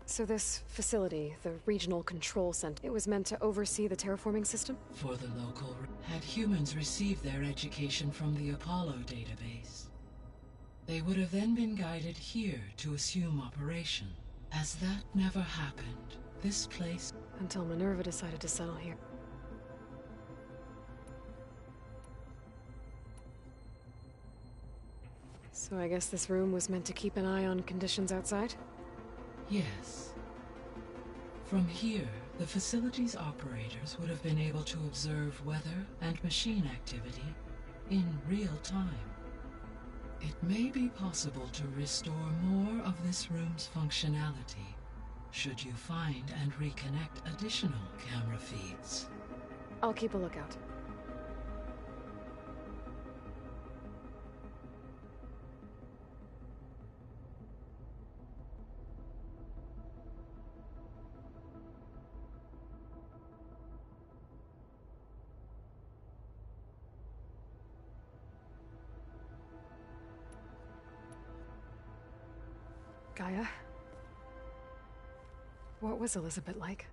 [SPEAKER 4] So this facility, the Regional Control Center, it was meant to oversee the terraforming system?
[SPEAKER 10] For the local... Had humans received their education from the Apollo database, they would have then been guided here to assume operation. As that never happened, this place...
[SPEAKER 4] Until Minerva decided to settle here. So I guess this room was meant to keep an eye on conditions outside?
[SPEAKER 10] Yes. From here, the facility's operators would have been able to observe weather and machine activity in real time. It may be possible to restore more of this room's functionality, should you find and reconnect additional camera feeds.
[SPEAKER 4] I'll keep a lookout. Gaia? What was Elizabeth like?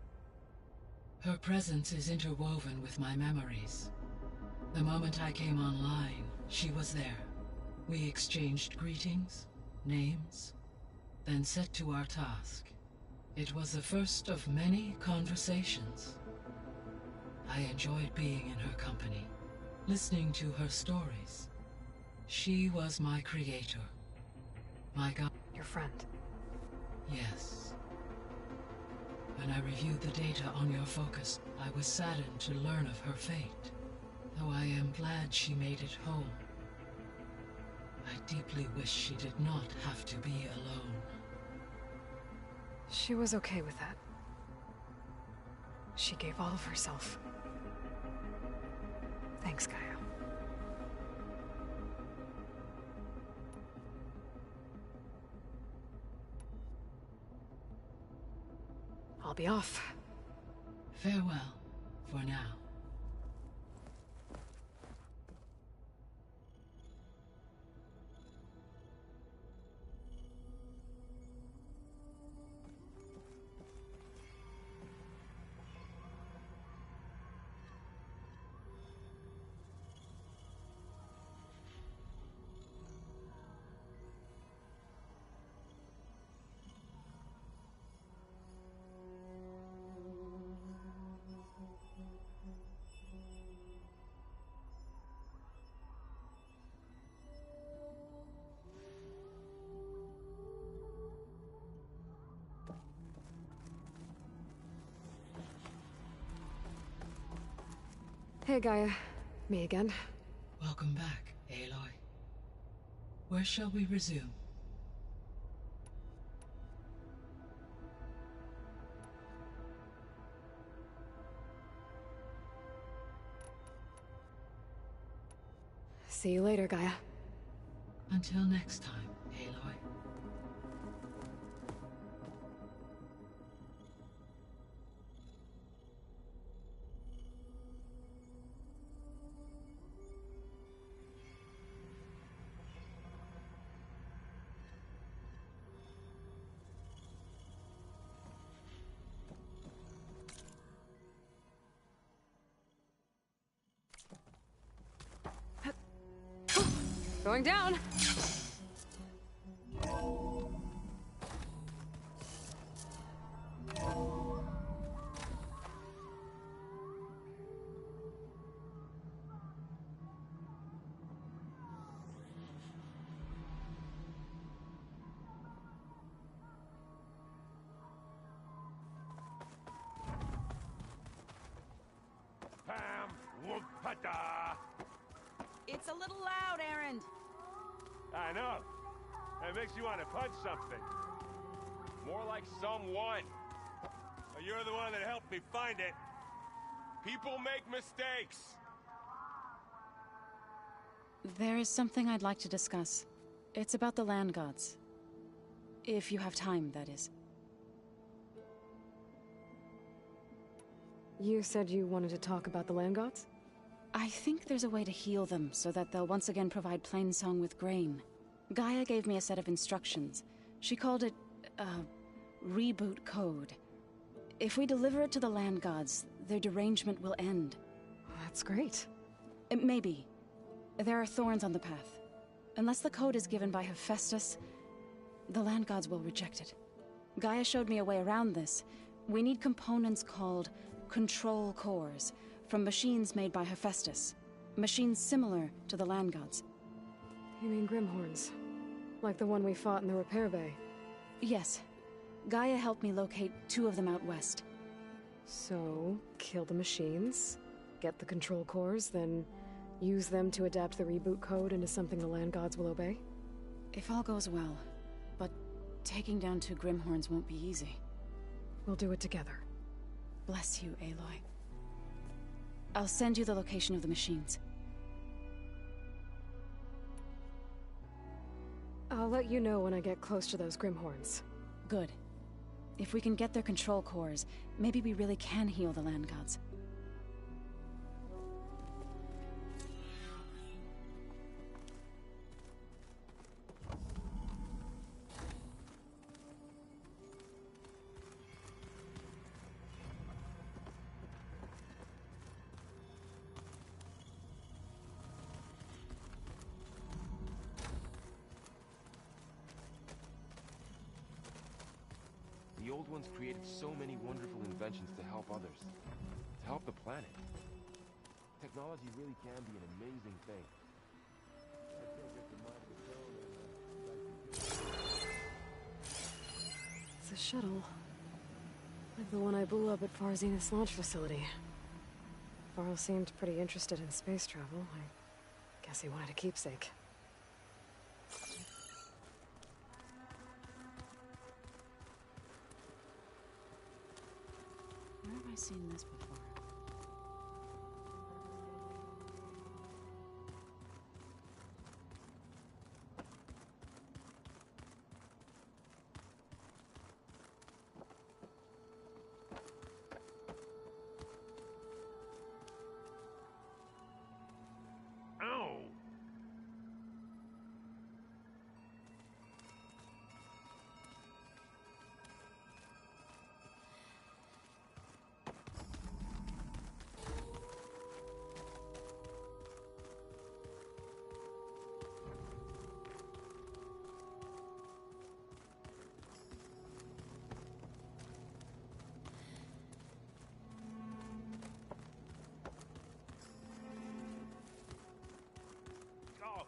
[SPEAKER 10] Her presence is interwoven with my memories. The moment I came online, she was there. We exchanged greetings, names, then set to our task. It was the first of many conversations. I enjoyed being in her company, listening to her stories. She was my creator. My God.
[SPEAKER 4] Your friend.
[SPEAKER 10] Yes. When I reviewed the data on your focus, I was saddened to learn of her fate, though I am glad she made it home. I deeply wish she did not have to be alone.
[SPEAKER 4] She was okay with that. She gave all of herself. Thanks, Gaia. I'll be off.
[SPEAKER 10] Farewell, for now.
[SPEAKER 4] Hey, Gaia. Me again.
[SPEAKER 10] Welcome back, Aloy. Where shall we resume?
[SPEAKER 4] See you later, Gaia.
[SPEAKER 10] Until next time, Aloy.
[SPEAKER 4] Going down!
[SPEAKER 9] Pam Wumpada!
[SPEAKER 13] It's a little loud, Erend.
[SPEAKER 9] I know. It makes you want to punch something.
[SPEAKER 2] More like someone.
[SPEAKER 9] You're the one that helped me find it.
[SPEAKER 2] People make mistakes.
[SPEAKER 8] There is something I'd like to discuss. It's about the land gods. If you have time, that is.
[SPEAKER 4] You said you wanted to talk about the land gods?
[SPEAKER 8] I think there's a way to heal them so that they'll once again provide Plainsong with grain. Gaia gave me a set of instructions. She called it, reboot code. If we deliver it to the land gods, their derangement will end.
[SPEAKER 4] That's great.
[SPEAKER 8] Maybe. There are thorns on the path. Unless the code is given by Hephaestus, the land gods will reject it. Gaia showed me a way around this. We need components called control cores, from machines made by Hephaestus. Machines similar to the land gods.
[SPEAKER 4] You mean Grimhorns? Like the one we fought in the repair bay?
[SPEAKER 8] Yes. Gaia helped me locate 2 of them out west.
[SPEAKER 4] So, kill the machines, get the control cores, then use them to adapt the reboot code into something the land gods will obey?
[SPEAKER 8] If all goes well. But taking down 2 Grimhorns won't be easy.
[SPEAKER 4] We'll do it together.
[SPEAKER 8] Bless you, Aloy. I'll send you the location of the machines.
[SPEAKER 4] I'll let you know when I get close to those Grimhorns.
[SPEAKER 8] Good. If we can get their control cores, maybe we really can heal the land gods.
[SPEAKER 2] The old ones created so many wonderful inventions to help others. To help the planet. Technology really can be an amazing thing.
[SPEAKER 4] It's a shuttle. Like the one I blew up at Far Zenith's launch facility. Varl seemed pretty interested in space travel. I guess he wanted a keepsake.
[SPEAKER 8] I seen this before?
[SPEAKER 9] Ow! Oh,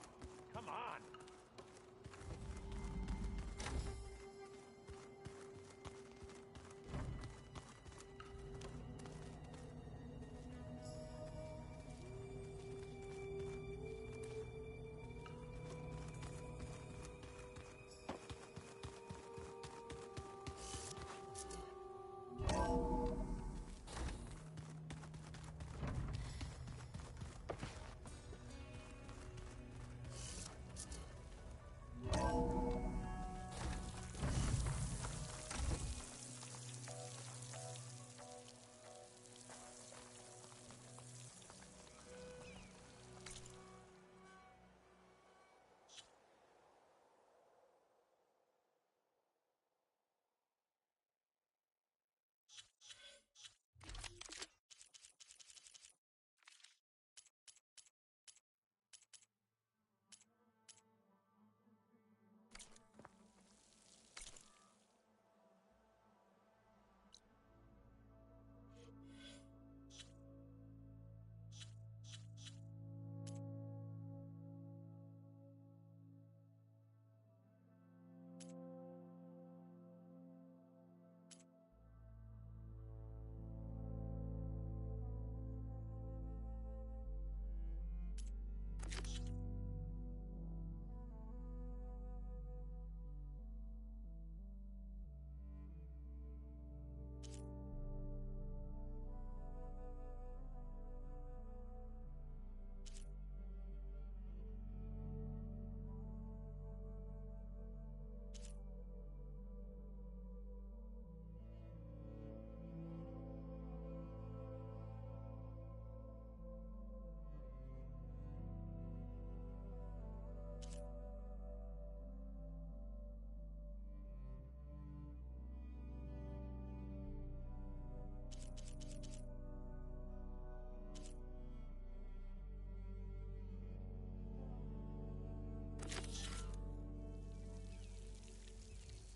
[SPEAKER 9] come on!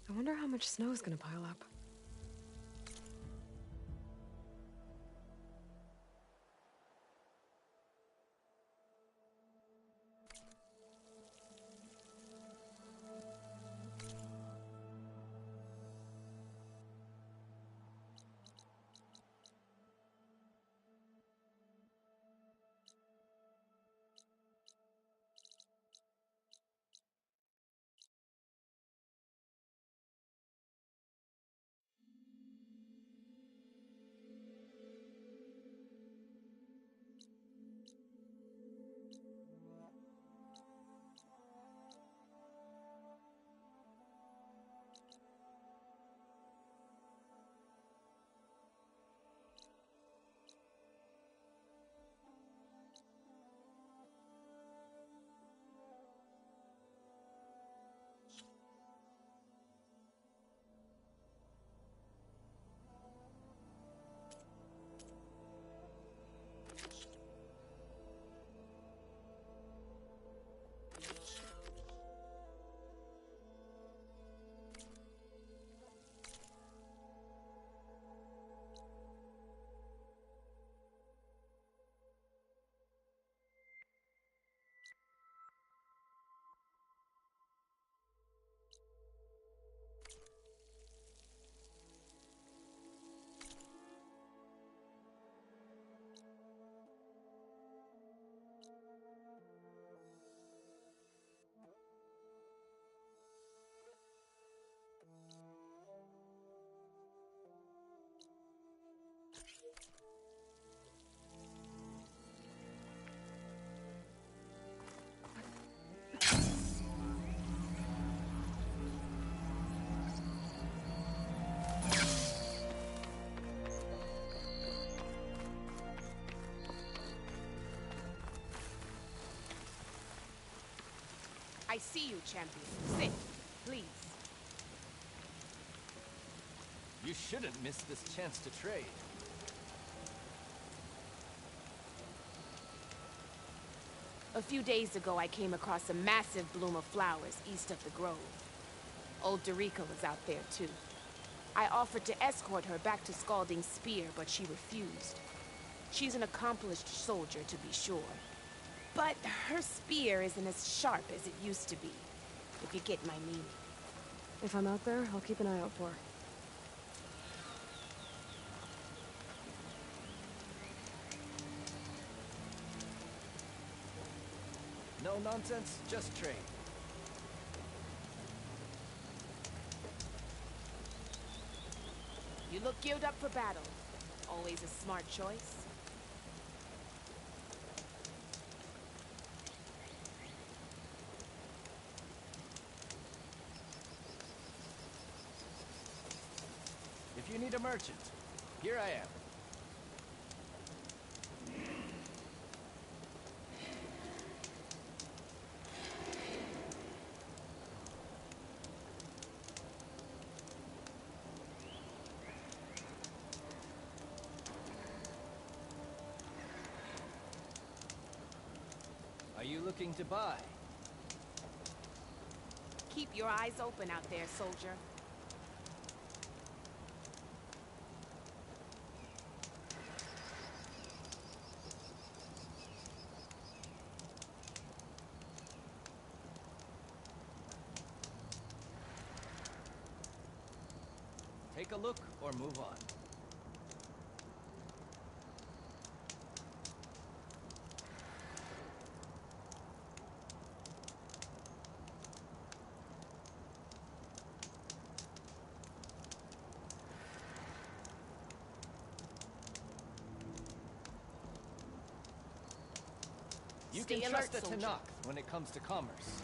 [SPEAKER 4] I wonder how much snow is gonna pile up.
[SPEAKER 14] I see you, champion. Sit, please.
[SPEAKER 15] You shouldn't miss this chance to trade.
[SPEAKER 14] A few days ago, I came across a massive bloom of flowers east of the grove. Old Dorica was out there, too. I offered to escort her back to Scalding Spear, but she refused. She's an accomplished soldier, to be sure. But her spear isn't as sharp as it used to be, if you get my meaning.
[SPEAKER 4] If I'm out there, I'll keep an eye out for her.
[SPEAKER 15] No nonsense, just trade.
[SPEAKER 14] You look geared up for battle. Always a smart choice.
[SPEAKER 15] If you need a merchant, here I am. Are you looking to buy?
[SPEAKER 14] Keep your eyes open out there, soldier.
[SPEAKER 15] Take a look or move on. You
[SPEAKER 14] Stay
[SPEAKER 15] can
[SPEAKER 14] alert,
[SPEAKER 15] trust a
[SPEAKER 14] soldier.
[SPEAKER 15] Tanakh when it comes to commerce.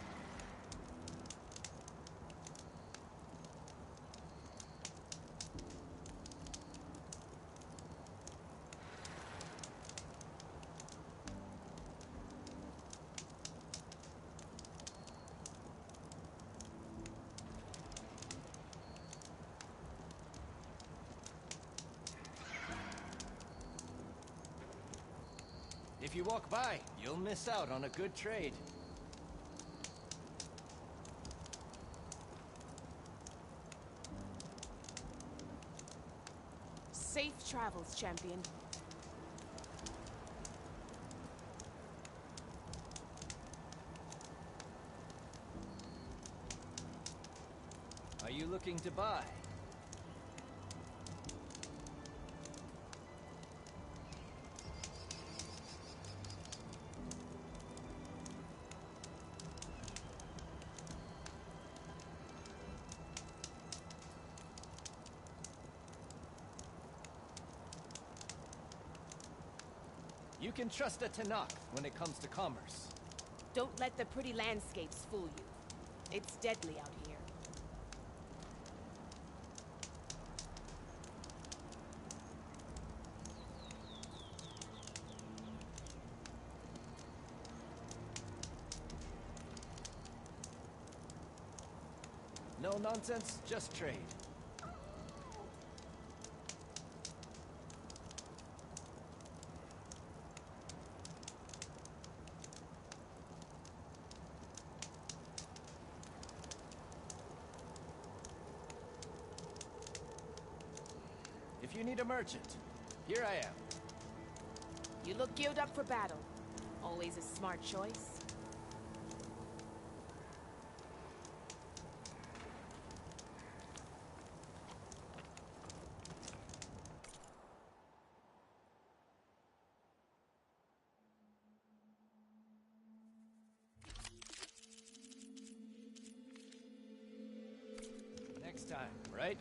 [SPEAKER 15] If you walk by, you'll miss out on a good trade.
[SPEAKER 14] Safe travels, champion.
[SPEAKER 15] Are you looking to buy? You can trust a Tanakh when it comes to commerce.
[SPEAKER 14] Don't let the pretty landscapes fool you. It's deadly out here.
[SPEAKER 15] No nonsense, just trade. If you need a merchant, here I am.
[SPEAKER 14] You look geared up for battle. Always a smart choice.
[SPEAKER 15] Next time, right?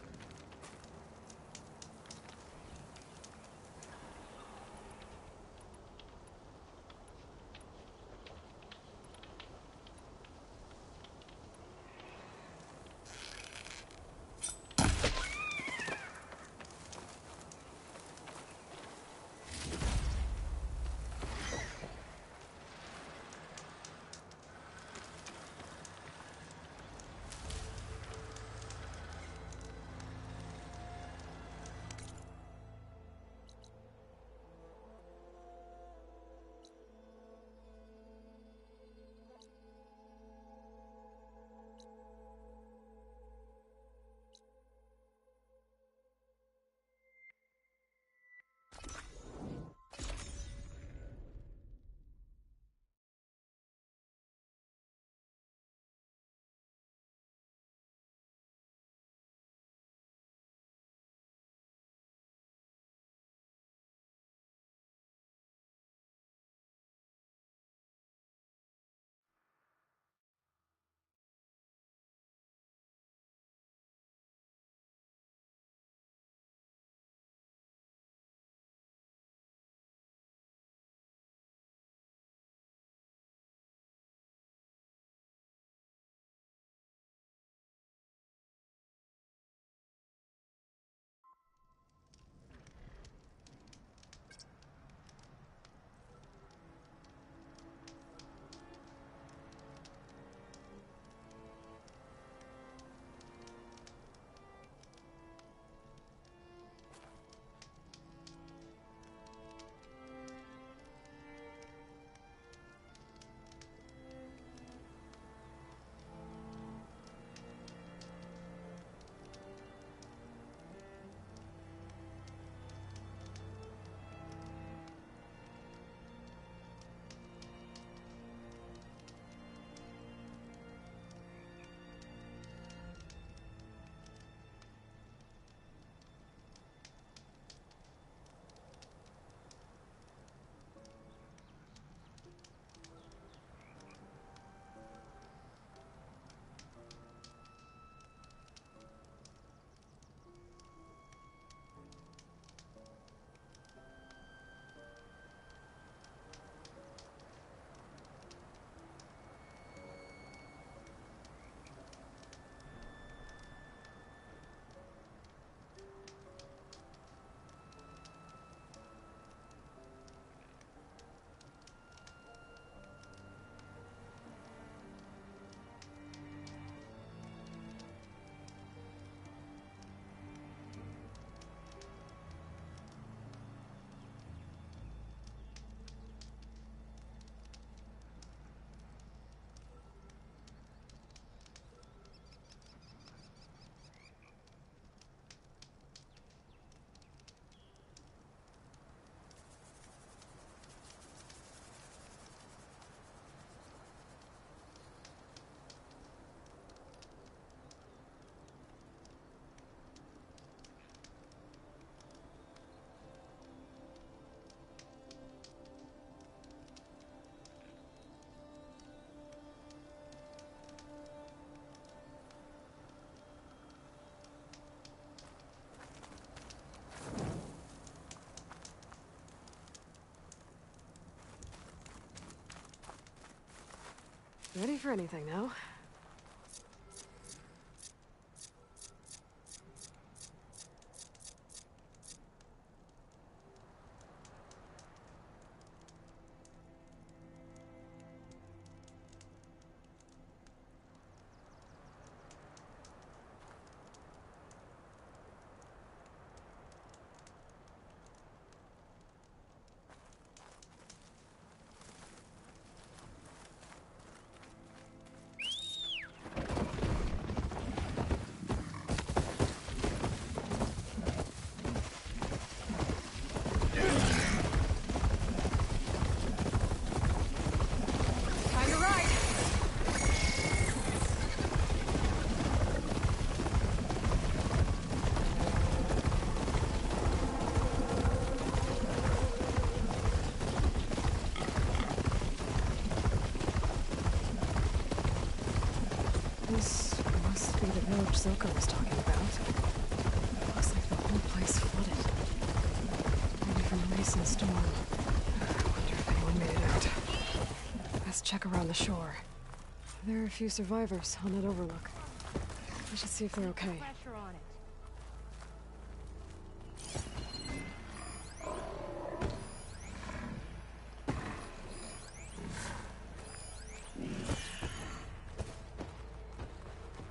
[SPEAKER 4] Ready for anything now. This must be the village Zilka was talking about. Looks like the whole place flooded. Maybe from a recent storm. I wonder if anyone made it out. Let's check around the shore. There are a few survivors on that overlook. I should see if they're okay.
[SPEAKER 16] Pressure on it.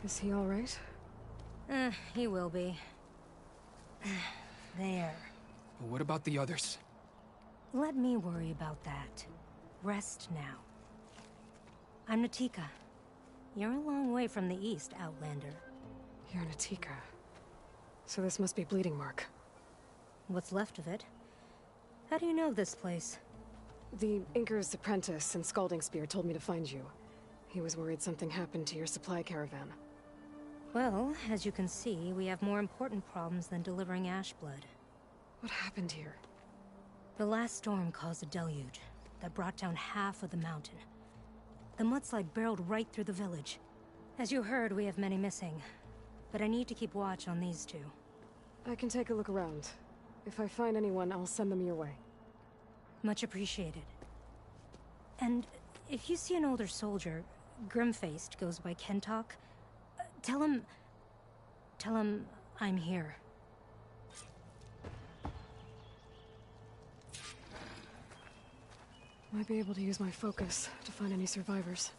[SPEAKER 4] Is he all right?
[SPEAKER 16] He will be. There.
[SPEAKER 17] But what about the others?
[SPEAKER 16] Let me worry about that. Rest now. I'm Natika. You're a long way from the east, Outlander.
[SPEAKER 4] You're Natika. So this must be Bleeding Mark.
[SPEAKER 16] What's left of it? How do you know this place?
[SPEAKER 4] The Inker's apprentice and Scalding Spear told me to find you. He was worried something happened to your supply caravan.
[SPEAKER 16] Well, as you can see, we have more important problems than delivering Ashblood.
[SPEAKER 4] What happened here?
[SPEAKER 16] The last storm caused a deluge that brought down half of the mountain. The mudslide barreled right through the village. As you heard, we have many missing. But I need to keep watch on these two.
[SPEAKER 4] I can take a look around. If I find anyone, I'll send them your way.
[SPEAKER 16] Much appreciated. And if you see an older soldier, grim-faced, goes by Kentok, tell him I'm here.
[SPEAKER 4] Might be able to use my focus to find any survivors.